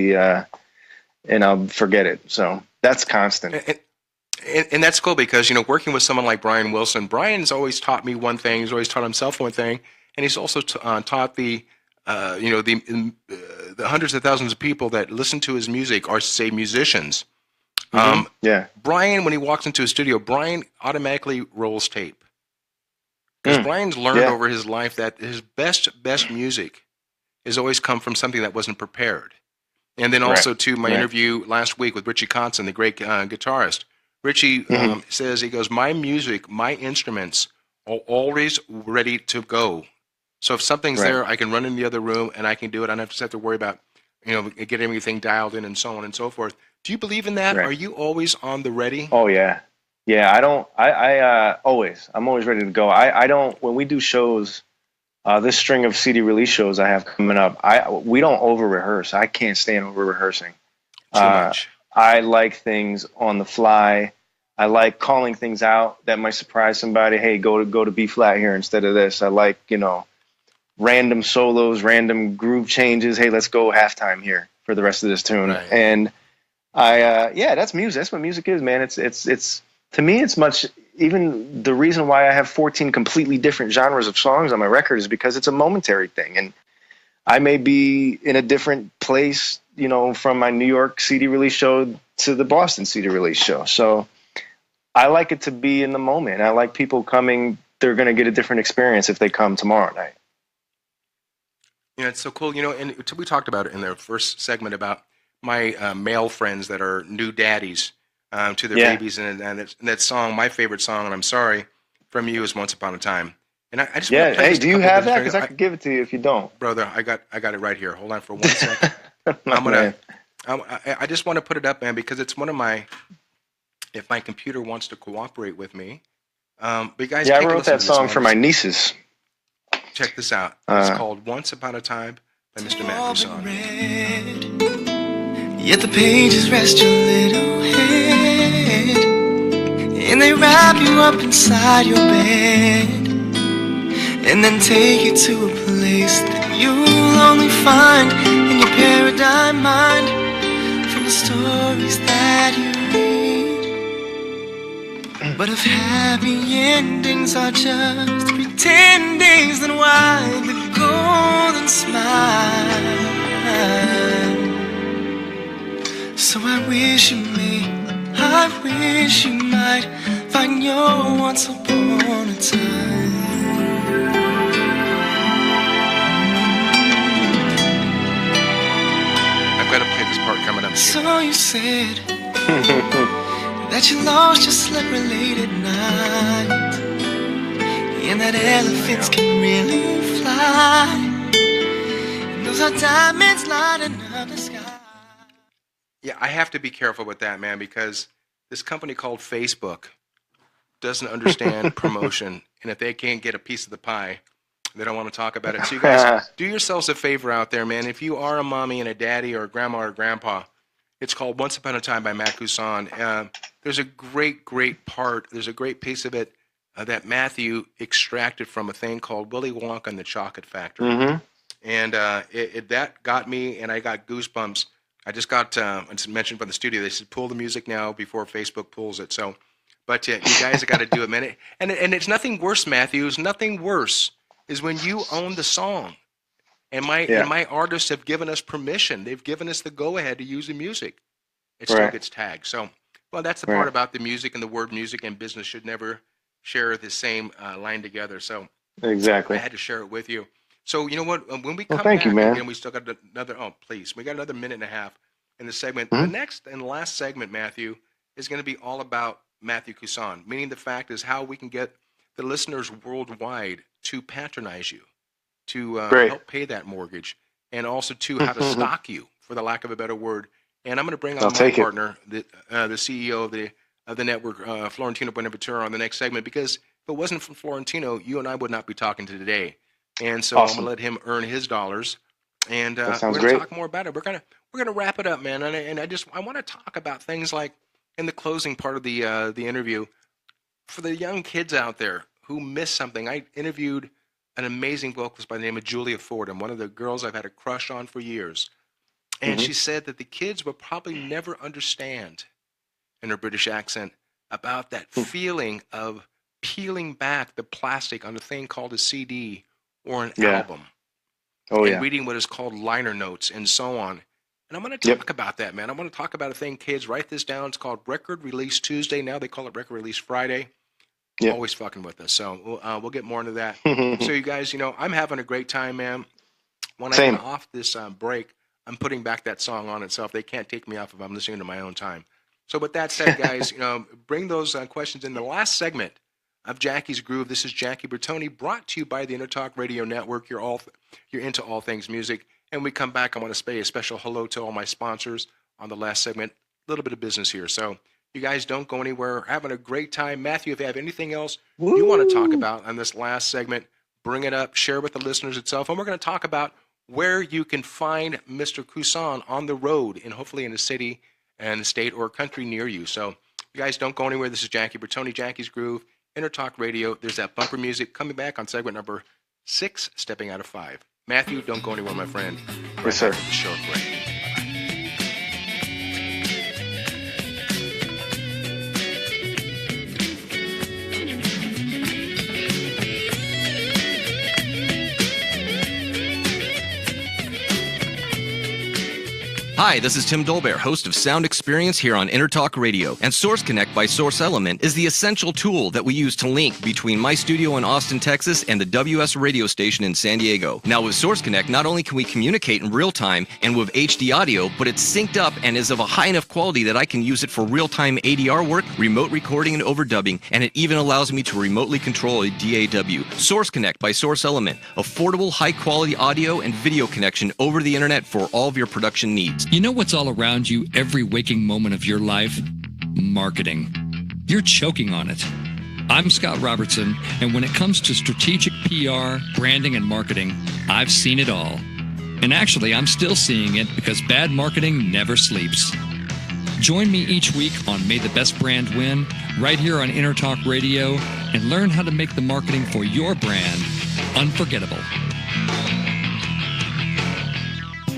forget it. So that's constant. And that's cool because, working with someone like Brian Wilson, Brian's always taught me one thing. He's always taught himself one thing. And he's also taught the hundreds of thousands of people that listen to his music are, say, musicians. Brian, when he walks into a studio, Brian automatically rolls tape. Because Brian's learned over his life that his best music has always come from something that wasn't prepared. And then also to my interview last week with Richie Cusson, the great guitarist. Richie says, he goes, my music, my instruments are always ready to go. So if something's there, I can run in the other room and I can do it. I don't have to worry about, get everything dialed in and so on and so forth. Do you believe in that? Right. Are you always on the ready? Oh, yeah. Yeah, I'm always ready to go. I don't, when we do shows, this string of CD release shows I have coming up, we don't over rehearse. I can't stand over rehearsing. Too much. I like things on the fly. I like calling things out that might surprise somebody. Hey, go to B flat here instead of this. I like, random solos, random groove changes. Hey, let's go halftime here for the rest of this tune. Right. And that's music. That's what music is, man. It's to me, it's much, even the reason why I have 14 completely different genres of songs on my record is because it's a momentary thing. And I may be in a different place, from my New York CD release show to the Boston CD release show. So I like it to be in the moment. I like people coming, they're going to get a different experience if they come tomorrow night. It's so cool. And we talked about it in the first segment about my male friends that are new daddies to their babies. And that song, my favorite song, and I'm sorry, from you is Once Upon a Time. And I just want to play do you have that? Because I could give it to you if you don't. Brother, I got it right here. Hold on for 1 second. I just want to put it up, man, because it's one of my, if my computer wants to cooperate with me. But guys, I wrote that song for my nieces. Check this out. It's called Once Upon a Time by Mr. Matthew Song. Yet the pages rest your little head, and they wrap you up inside your bed, and then take you to a place that you'll only find in your paradigm mind from the stories that you read. But if happy endings are just pretendings, then why the golden smile? So I wish you might find your once upon a time. I've got to play this part coming up. So you said that you lost your slip-related night, and that elephants can really fly, and those are diamonds lighting up the sky. Yeah, I have to be careful with that, man, because this company called Facebook doesn't understand promotion, and if they can't get a piece of the pie, they don't want to talk about it. So you guys, do yourselves a favor out there, man. If you are a mommy and a daddy or a grandma or a grandpa, it's called Once Upon a Time by Matt Cusson. There's a great part. There's a great piece of it that Matthew extracted from a thing called Willy Wonka and the Chocolate Factory. Mm-hmm. And that got me, and I got goosebumps. I just got mentioned by the studio. They said, pull the music now before Facebook pulls it. So, but you guys have got to do it, man. And it's nothing worse, Matthew. It's nothing worse is when you own the song. And my artists have given us permission. They've given us the go-ahead to use the music. It still gets tagged. So, well, that's the part about the music, and the word music and business should never share the same line together. So exactly, I had to share it with you. So you know what? When we come thank back you, man. again, we still got another. Oh, please, we got another minute and a half in the segment. The next and last segment, Matthew, is going to be all about Matthew Cusson. Meaning, the fact is how we can get the listeners worldwide to patronize you, to help pay that mortgage, and also to how to stock you, for the lack of a better word. And I'm going to bring on my partner, the CEO of the network, Florentino Buenaventura, on the next segment, because if it wasn't for Florentino, you and I would not be talking today. And so I'm going to let him earn his dollars, and we're going to talk more about it. We're going to wrap it up, man. And I want to talk about things like, in the closing part of the interview, for the young kids out there who miss something. I interviewed an amazing vocalist by the name of Julia Fordham, one of the girls I've had a crush on for years. And she said that the kids will probably never understand, in her British accent, about that feeling of peeling back the plastic on a thing called a CD or an album. And reading what is called liner notes and so on. And I'm going to talk about that, man. I want to talk about a thing, kids. Write this down. It's called Record Release Tuesday. Now they call it Record Release Friday. Always fucking with us. So we'll get more into that. So you guys, I'm having a great time, man. When I get off this break, I'm putting back that song on itself. They can't take me off if I'm listening to my own time. So with that said, guys, bring those questions in the last segment of Jackie's Groove. This is Jackie Bertone, brought to you by the EnterTalk Radio Network. You're into all things music. And we come back, I want to say a special hello to all my sponsors on the last segment. A little bit of business here. So you guys don't go anywhere. We're having a great time. Matthew, if you have anything else you want to talk about on this last segment, bring it up, share with the listeners itself. And we're going to talk about where you can find Mr. Cusson on the road, and hopefully in a city and a state or a country near you. So you guys don't go anywhere. This is Jackie Bertone, Jackie's Groove, EnterTalk Radio. There's that bumper music coming back on segment number 6, stepping out of 5. Matthew, don't go anywhere, my friend. Yes, sir. The show break. Hi, this is Tim Dolbear, host of Sound Experience here on EnterTalk Radio. And Source Connect by Source Element is the essential tool that we use to link between my studio in Austin, Texas, and the WS radio station in San Diego. Now with Source Connect, not only can we communicate in real time and with HD audio, but it's synced up and is of a high enough quality that I can use it for real-time ADR work, remote recording, and overdubbing, and it even allows me to remotely control a DAW. Source Connect by Source Element, affordable, high-quality audio and video connection over the internet for all of your production needs. You know what's all around you every waking moment of your life? Marketing. You're choking on it. I'm Scott Robertson, and when it comes to strategic PR, branding, and marketing, I've seen it all. And actually, I'm still seeing it because bad marketing never sleeps. Join me each week on May the Best Brand Win, right here on EnterTalk Radio, and learn how to make the marketing for your brand unforgettable.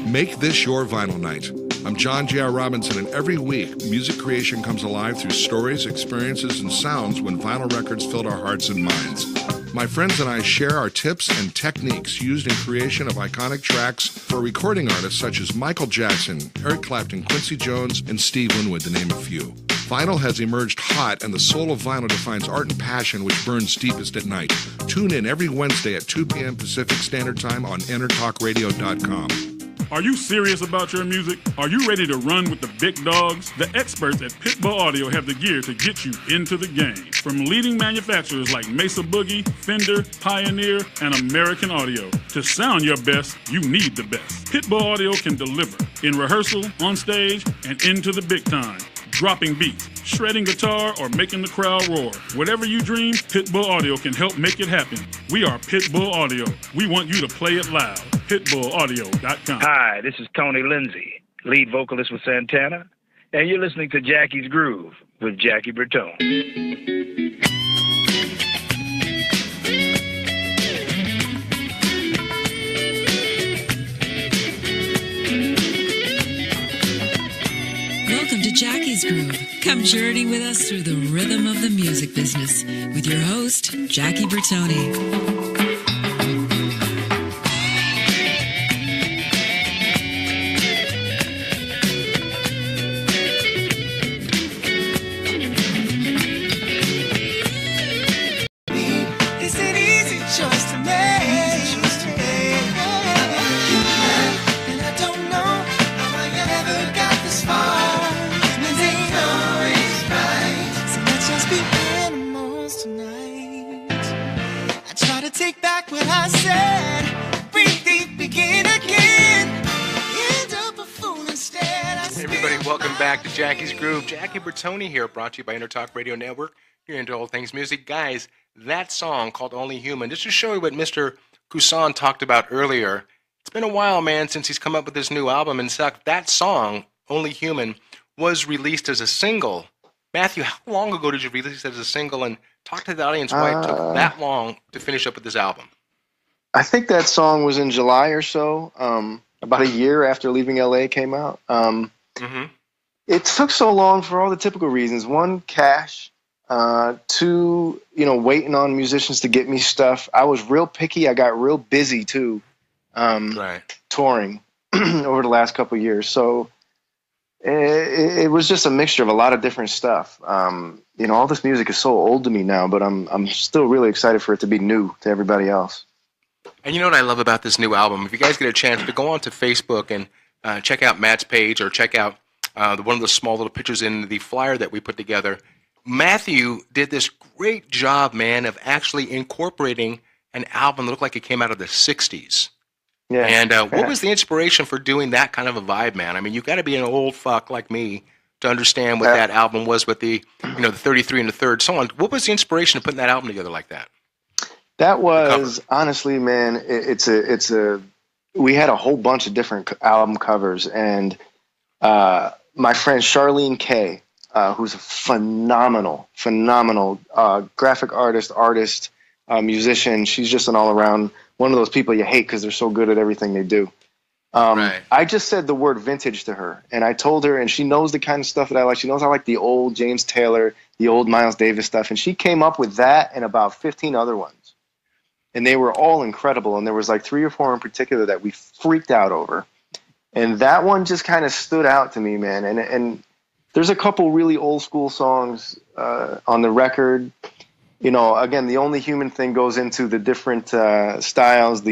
Make this your vinyl night. I'm John J.R. Robinson, and every week, music creation comes alive through stories, experiences, and sounds when vinyl records filled our hearts and minds. My friends and I share our tips and techniques used in creation of iconic tracks for recording artists such as Michael Jackson, Eric Clapton, Quincy Jones, and Steve Winwood, to name a few. Vinyl has emerged hot, and the soul of vinyl defines art and passion which burns deepest at night. Tune in every Wednesday at 2 p.m. Pacific Standard Time on EnterTalkRadio.com. Are you serious about your music? Are you ready to run with the big dogs? The experts at Pitbull Audio have the gear to get you into the game. From leading manufacturers like Mesa Boogie, Fender, Pioneer, and American Audio. To sound your best, you need the best. Pitbull Audio can deliver in rehearsal, on stage, and into the big time. Dropping beats, shredding guitar, or making the crowd roar. Whatever you dream, Pitbull Audio can help make it happen. We are Pitbull Audio. We want you to play it loud. PitbullAudio.com. Hi, this is Tony Lindsay, lead vocalist with Santana, and you're listening to Jackie's Groove with Jackie Bertone. Welcome to Jackie's Groove. Come journey with us through the rhythm of the music business with your host, Jackie Bertone. Back to Jackie's Groove. Jackie Bertone here, brought to you by EnterTalk Radio Network. You're into all things music. Guys, that song called Only Human, just to show you what Mr. Cusson talked about earlier, it's been a while, man, since he's come up with this new album, and that song, Only Human, was released as a single. Matthew, how long ago did you release it as a single? And talk to the audience why it took that long to finish up with this album. I think that song was in July or so, about a year after Leaving LA came out. It took so long for all the typical reasons. One, cash. Two, waiting on musicians to get me stuff. I was real picky. I got real busy too, touring over the last couple of years. So it was just a mixture of a lot of different stuff. All this music is so old to me now, but I'm still really excited for it to be new to everybody else. And you know what I love about this new album? If you guys get a chance to go on to Facebook and check out Matt's page or check out one of the small little pictures in the flyer that we put together, Matthew did this great job, man, of actually incorporating an album that looked like it came out of the 60s. Yeah. And what was the inspiration for doing that kind of a vibe, man? I mean, you got to be an old fuck like me to understand what that album was with the, the 33 and the third, so on. What was the inspiration of putting that album together like that? That was, honestly, man, we had a whole bunch of different album covers, and my friend Charlene Kay, who's a phenomenal graphic artist, musician. She's just an all-around one of those people you hate because they're so good at everything they do. I just said the word vintage to her, and I told her, and she knows the kind of stuff that I like. She knows I like the old James Taylor, the old Miles Davis stuff, and she came up with that and about 15 other ones. And they were all incredible, and there was like 3 or 4 in particular that we freaked out over. And that one just kind of stood out to me, man. And there's a couple really old school songs on the record. Again, the Only Human thing goes into the different styles.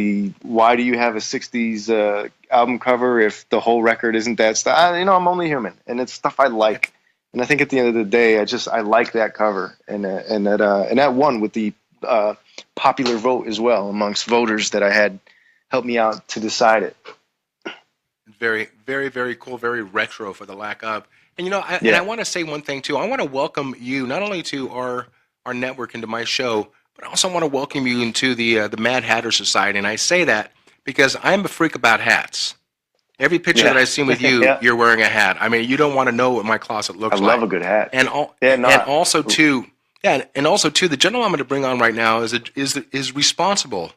Why do you have a 60s album cover if the whole record isn't that style? I'm only human, and it's stuff I like. And I think at the end of the day, I like that cover, and that won with the popular vote as well amongst voters that I had helped me out to decide it. Very, very, very cool, very retro for the lack of. And and I want to say one thing too. I want to welcome you not only to our network, into my show, but I also want to welcome you into the Mad Hatter Society. And I say that because I'm a freak about hats. Every picture that I've seen with you, you're wearing a hat. I mean, you don't want to know what my closet looks like. I love a good hat. And also too, the gentleman I'm going to bring on right now is responsible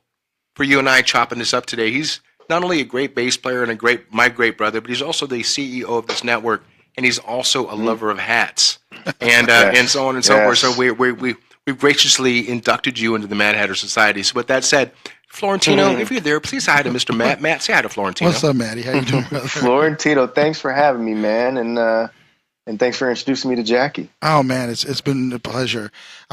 for you and I chopping this up today. He's not only a great bass player and my great brother, but he's also the CEO of this network, and he's also a lover of hats, and and so on and so forth. So we've graciously inducted you into the Mad Hatter Society. So with that said, Florentino, if you're there, please say hi to Mr. Matt. Matt, say hi to Florentino. What's up, Matty? How you doing, brother? Florentino, thanks for having me, man, and thanks for introducing me to Jackie. Oh man, it's been a pleasure.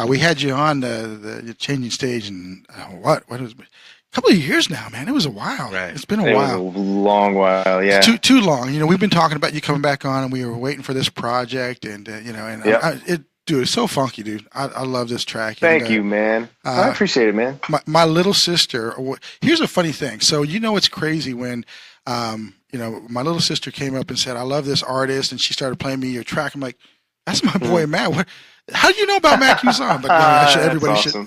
We had you on the Changing Stage, and what was it? A couple of years now, man. It was a while. Right. It's been a while. It was a long while, yeah. Too long. You know, we've been talking about you coming back on, and we were waiting for this project, and dude, it's so funky, dude. I love this track. Thank you, man. I appreciate it, man. My little sister. Here's a funny thing. So it's crazy when, my little sister came up and said, "I love this artist," and she started playing me your track. I'm like, "That's my boy, Matt." How do you know about Matt Cusson? But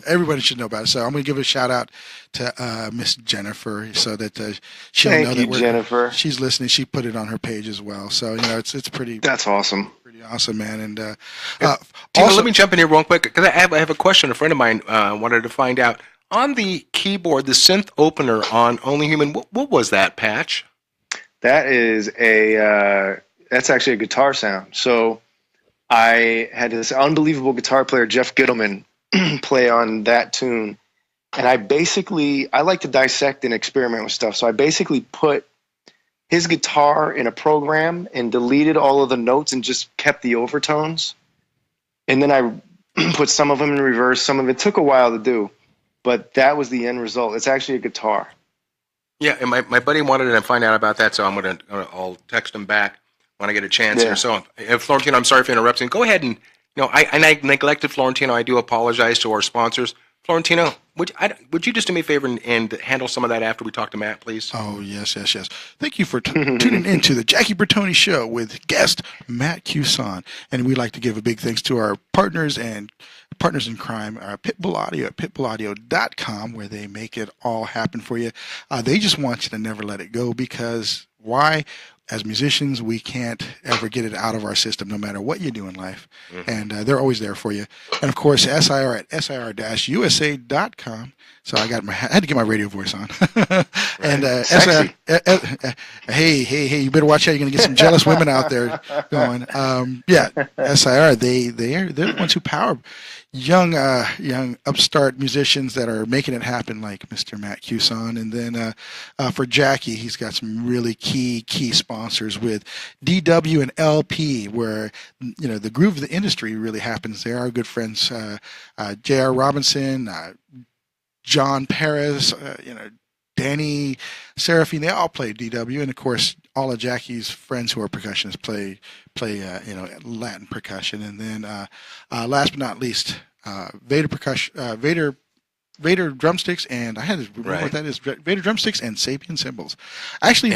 everybody should know about it. So I'm going to give a shout out to Miss Jennifer, so that she'll know that Jennifer. She's listening. She put it on her page as well. So it's pretty. That's awesome. Pretty awesome, man. And also, let me jump in here real quick because I have a question. A friend of mine wanted to find out on the keyboard, the synth opener on Only Human. What was that, Patch? That is that's actually a guitar sound. So I had this unbelievable guitar player, Jeff Gittleman, play on that tune. And I like to dissect and experiment with stuff. So I basically put his guitar in a program and deleted all of the notes and just kept the overtones. And then I put some of them in reverse. Some of it took a while to do, but that was the end result. It's actually a guitar. Yeah, and my buddy wanted to find out about that, so I'll text him back when I get a chance here. So, Florentino, I'm sorry for interrupting. Go ahead and, I neglected Florentino. I do apologize to our sponsors. Florentino, would you just do me a favor and handle some of that after we talk to Matt, please? Oh, yes. Thank you for tuning into the Jackie Bertone Show with guest Matt Cusson. And we'd like to give a big thanks to our partners in crime, Pitbull Audio at pitbullaudio.com, where they make it all happen for you. They just want you to never let it go, because why? As musicians, we can't ever get it out of our system, no matter what you do in life. Mm-hmm. And they're always there for you. And, of course, SIR at SIR-USA.com. So I had to get my radio voice on. And SIR, hey, you better watch out. You're going to get some jealous women out there going. SIR, they're the ones who power young upstart musicians that are making it happen, like Mr. Matt Cusson. And then for Jackie, he's got some really key sponsors with DW and LP, where the groove of the industry really happens there. Our good friends J.R. Robinson, John Paris, Danny Seraphine, they all play DW, and of course all of Jackie's friends who are percussionists play Latin percussion. And then last but not least, Vader drumsticks, and I had to remember what that is. Vader drumsticks and Sapien cymbals. Actually,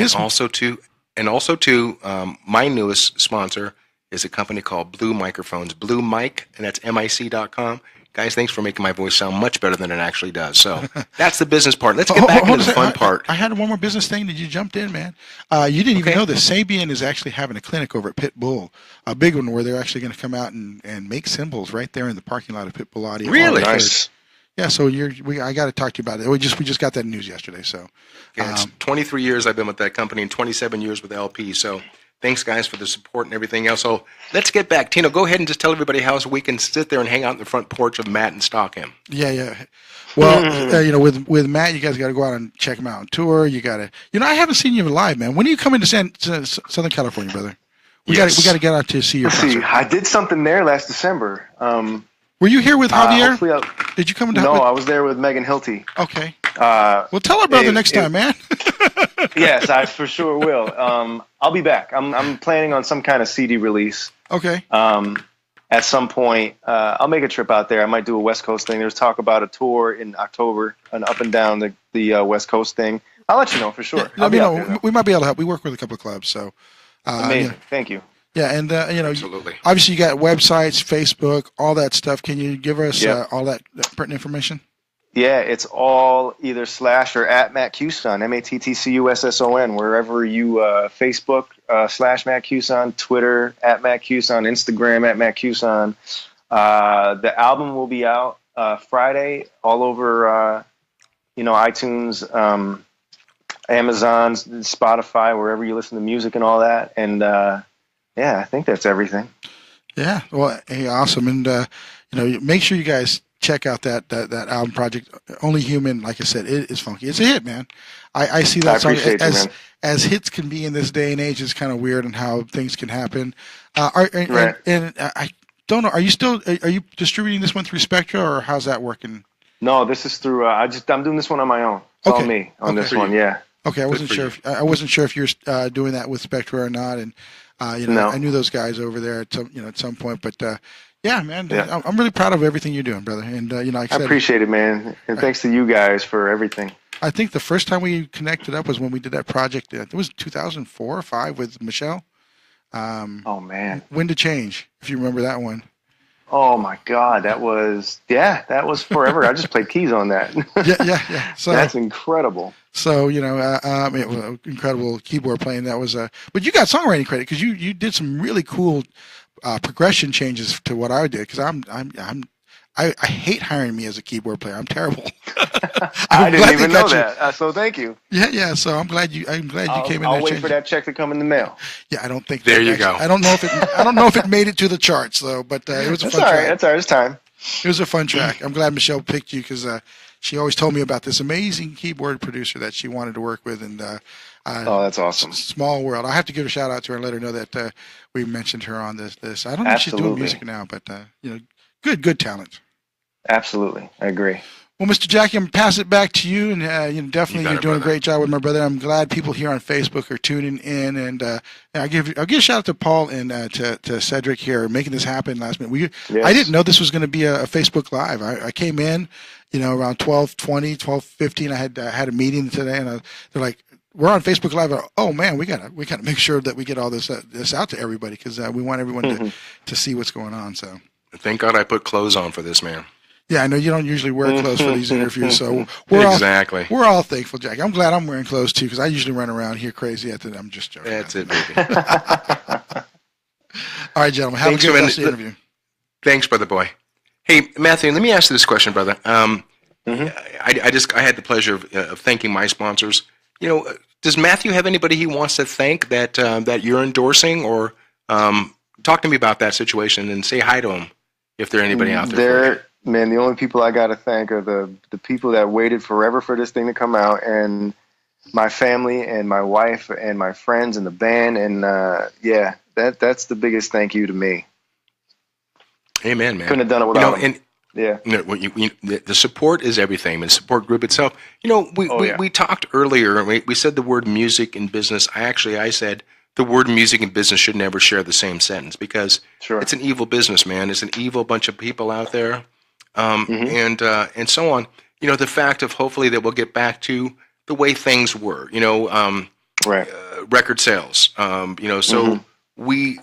my newest sponsor is a company called Blue Microphones, Blue Mic, and that's mic.com. Guys, thanks for making my voice sound much better than it actually does. So that's the business part. Let's get back into the fun part. I had one more business thing that you jumped in, man. You didn't even know this. Sapien is actually having a clinic over at Pitbull, a big one, where they're actually going to come out and make cymbals right there in the parking lot of Pitbull Audio. Really? Nice. Yeah, so I got to talk to you about it. We just got that news yesterday. So, it's 23 years I've been with that company and 27 years with LP. So, thanks guys for the support and everything else. So, let's get back. Tino, go ahead and just tell everybody how we can sit there and hang out in the front porch of Matt and stalk him. Yeah. Well, with Matt, you guys got to go out and check him out on tour. You got to, I haven't seen you live, man. When are you coming to Southern California, brother? We got to get out to see your concert. I did something there last December. Were you here with Javier? Did you come into? No, I was there with Megan Hilty. Okay. Well, tell our brother next time, man. Yes, I for sure will. I'll be back. I'm planning on some kind of CD release. Okay. At some point, I'll make a trip out there. I might do a West Coast thing. There's talk about a tour in October, an up and down the West Coast thing. I'll let you know for sure. Let me know. We might be able to help. We work with a couple of clubs, so. Amazing. Thank you. Yeah, and Absolutely. Obviously you got websites, Facebook, all that stuff. Can you give us all that pertinent information? Yeah, it's all either / or at Matt Cusson, MattCusson, wherever you Facebook / Matt Cusson, Twitter at Matt Cusson, Instagram at Matt Cusson. The album will be out Friday all over iTunes, Amazon, Spotify, wherever you listen to music and all that. And yeah, I think that's everything. Yeah, well, hey, awesome, and make sure you guys check out that album project, Only Human. Like I said, it is funky. It's a hit, man. I see that song as hits can be in this day and age. It's kind of weird and how things can happen. And I don't know. Are you distributing this one through Spectra, or how's that working? No, this is through. I'm doing this one on my own. It's all me on this one. Yeah. Okay, I wasn't sure if you're doing that with Spectra or not, and I knew those guys over there at some point, but yeah, man, I'm really proud of everything you're doing, brother. And like I said, I appreciate it, man, and thanks to you guys for everything. I think the first time we connected up was when we did that project. It was 2004 or 5 with Michelle. Oh man, When to Change, if you remember that one. Oh my God, that was forever. I just played keys on that. Yeah. So that's incredible. So incredible keyboard playing. That was but you got songwriting credit because you did some really cool progression changes to what I did. Because I hate hiring me as a keyboard player. I'm terrible. I didn't even know that. So thank you. Yeah. So I'm glad you came in. I'll wait for that check to come in the mail. Yeah, I don't think. There you go. I don't know if it made it to the charts though, but it was a fun track. That's all right. It's time. It was a fun track. I'm glad Michelle picked you because she always told me about this amazing keyboard producer that she wanted to work with, and oh, that's awesome. Small world. I have to give a shout out to her and let her know that we mentioned her on this. I don't know if she's doing music now, but good talent. Absolutely, I agree. Well, Mr. Jackie, I'm going to pass it back to you, and definitely you're doing a great job with my brother. I'm glad people here on Facebook are tuning in, and I'll give a shout out to Paul and to Cedric here making this happen last minute. I didn't know this was going to be a Facebook Live. I came in, around 12:20, 12:15. I had a meeting today, and they're like, "We're on Facebook Live." Oh man, we gotta make sure that we get all this out to everybody because we want everyone to see what's going on. So thank God I put clothes on for this, man. Yeah, I know you don't usually wear clothes for these interviews, so we're all thankful, Jackie. I'm glad I'm wearing clothes too because I usually run around here crazy. I'm just joking. That's it, baby. All right, gentlemen, have a good rest of the interview. Thanks, brother boy. Hey, Matthew, let me ask you this question, brother. I had the pleasure of thanking my sponsors. Does Matthew have anybody he wants to thank that you're endorsing, or talk to me about that situation and say hi to him if there anybody out there? Man, the only people I got to thank are the people that waited forever for this thing to come out, and my family and my wife and my friends and the band. And that's the biggest thank you to me. Amen, man. Couldn't have done it without them. The support is everything. The support group itself. We talked earlier. We said the word music and business. I said the word music and business should never share the same sentence because it's an evil business, man. It's an evil bunch of people out there. And so on. The fact of hopefully that we'll get back to the way things were. Record sales. So we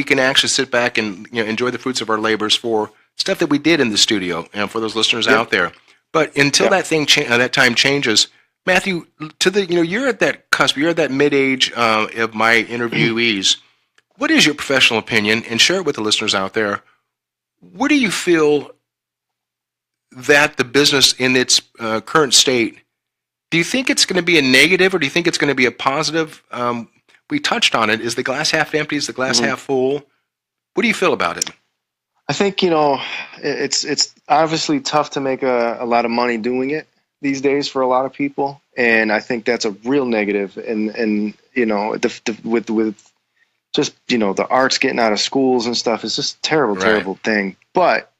can actually sit back and enjoy the fruits of our labors for stuff that we did in the studio. For those listeners out there. But until that time changes, Matthew, you're at that cusp. You're at that mid-age of my interviewees. What is your professional opinion? And share it with the listeners out there. Where do you feel that the business in its current state, do you think it's going to be a negative or do you think it's going to be a positive? We touched on it. Is the glass half empty? Is the glass half full? What do you feel about it? I think, it's obviously tough to make a lot of money doing it these days for a lot of people. And I think that's a real negative. And with just, the arts getting out of schools and stuff, it's just a terrible thing. But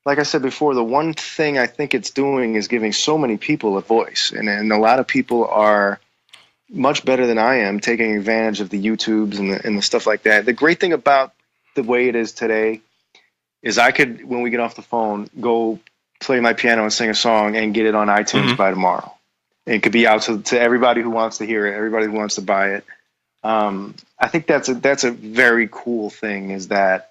like I said before, the one thing I think it's doing is giving so many people a voice. And a lot of people are much better than I am taking advantage of the YouTubes and the stuff like that. The great thing about the way it is today is I could, when we get off the phone, go play my piano and sing a song and get it on iTunes by tomorrow. And it could be out to everybody who wants to hear it, everybody who wants to buy it. I think that's a very cool thing, is that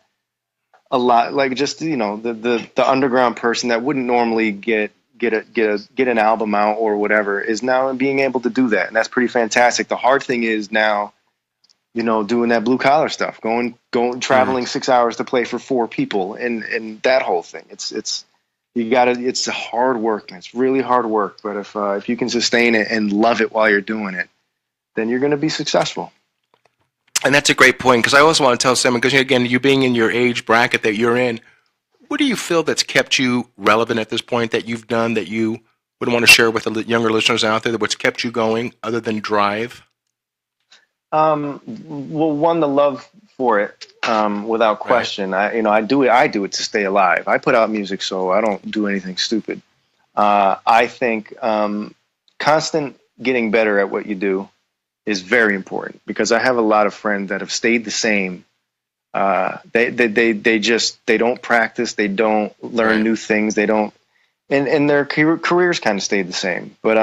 a lot, like just, the underground person that wouldn't normally get an album out or whatever is now being able to do that. And that's pretty fantastic. The hard thing is now, doing that blue collar stuff, going traveling 6 hours to play for 4 people and that whole thing. It's It's hard work, and it's really hard work. But if you can sustain it and love it while you're doing it, then you're going to be successful. And that's a great point, because I also want to tell someone, because again, you being in your age bracket that you're in, what do you feel that's kept you relevant at this point, that you've done that you would want to share with the younger listeners out there, that what's kept you going other than drive? Well, one, the love for it, without question. Right. I do it to stay alive. I put out music so I don't do anything stupid. I think constant getting better at what you do is very important, because I have a lot of friends that have stayed the same. They don't practice, they don't learn new things, they don't, and their careers kind of stayed the same. But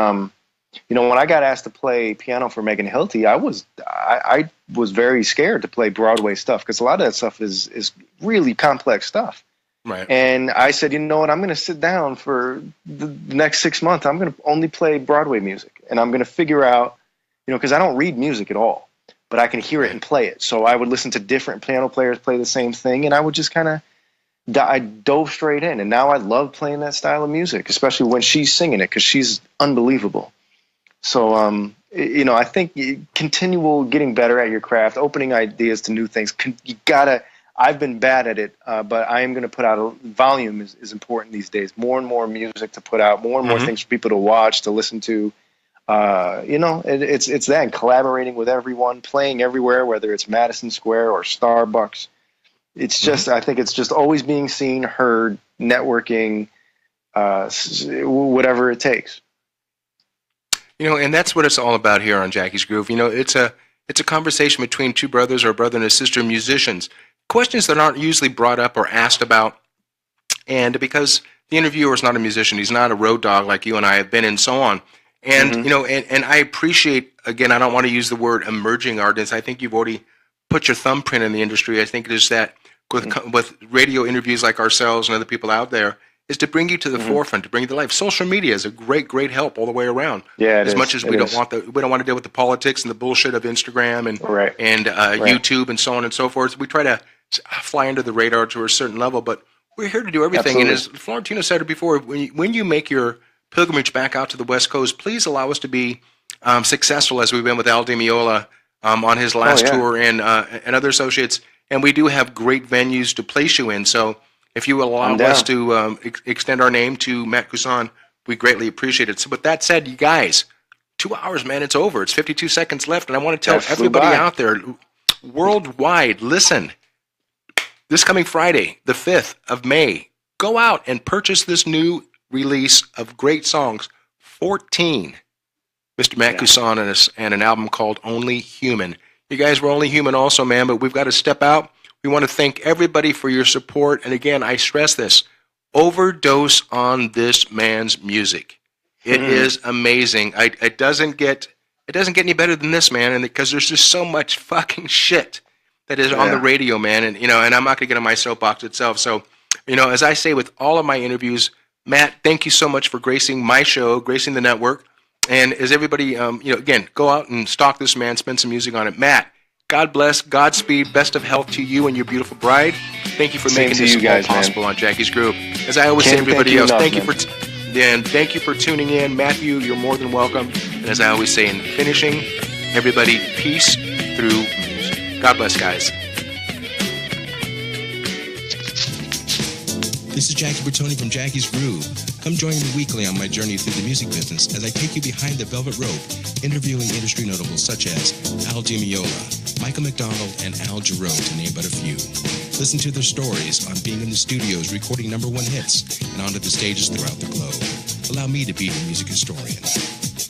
when I got asked to play piano for Megan Hilty, I was very scared to play Broadway stuff, because a lot of that stuff is really complex stuff. Right. And I said, you know what, I'm going to sit down for the next 6 months. I'm going to only play Broadway music, and I'm going to figure out, because I don't read music at all, but I can hear it and play it. So I would listen to different piano players play the same thing, and I would just kind of, I dove straight in. And now I love playing that style of music, especially when she's singing it, because she's unbelievable. So, I think continual getting better at your craft, opening ideas to new things. I've been bad at it, but I am going to put out volume is important these days. More and more music to put out, more and more things for people to watch, to listen to. It's that, and collaborating with everyone, playing everywhere, whether it's Madison Square or Starbucks. It's just, I think it's just always being seen, heard, networking, whatever it takes. And that's what it's all about here on Jackie's Groove. It's a conversation between two brothers, or a brother and a sister musicians. Questions that aren't usually brought up or asked about, and because the interviewer is not a musician, he's not a road dog like you and I have been, and so on. And, and I appreciate, again, I don't want to use the word emerging artists. I think you've already put your thumbprint in the industry. I think it is that with radio interviews like ourselves and other people out there, is to bring you to the forefront, to bring you to life. Social media is a great help all the way around. Yeah, as much as we don't want to deal with the politics and the bullshit of Instagram and YouTube and so on and so forth. We try to fly under the radar to a certain level, but we're here to do everything. Absolutely. And as Florentino said it before, when you make your pilgrimage back out to the West Coast, please allow us to be successful, as we've been with Al Di Meola on his last tour, and other associates. And we do have great venues to place you in. So if you will allow us to extend our name to Matt Cusson, we greatly appreciate it. So with that said, you guys, 2 hours, man, it's over. It's 52 seconds left. And I want to tell everybody out there worldwide, listen, this coming Friday, the 5th of May, go out and purchase this new release of great songs, 14. Mr. Matt Cusson and an album called Only Human. You guys were only human also, man, but we've got to step out. We want to thank everybody for your support. And again, I stress this, overdose on this man's music. It is amazing. It doesn't get any better than this, man, and because there's just so much fucking shit that is on the radio, man. And and I'm not going to get on my soapbox itself. So, as I say with all of my interviews, Matt, thank you so much for gracing my show, gracing the network. And as everybody, again, go out and stalk this man, spend some music on it. Matt, God bless, Godspeed, best of health to you and your beautiful bride. Thank you for making this all possible on Jackie's Groove. As I always say to everybody else, thank you for tuning in. Matthew, you're more than welcome. And as I always say in finishing, everybody, peace through music. God bless, guys. This is Jackie Bertone from Jackie's Groove. Come join me weekly on my journey through the music business as I take you behind the velvet rope, interviewing industry notables such as Al Di Meola, Michael McDonald, and Al Jarreau, to name but a few. Listen to their stories on being in the studios recording #1 hits and onto the stages throughout the globe. Allow me to be your music historian.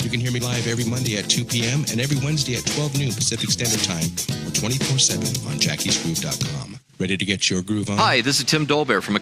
You can hear me live every Monday at 2 p.m. and every Wednesday at 12 noon Pacific Standard Time, or 24/7 on jackiesgroove.com. Ready to get your groove on? Hi, this is Tim Dolbear from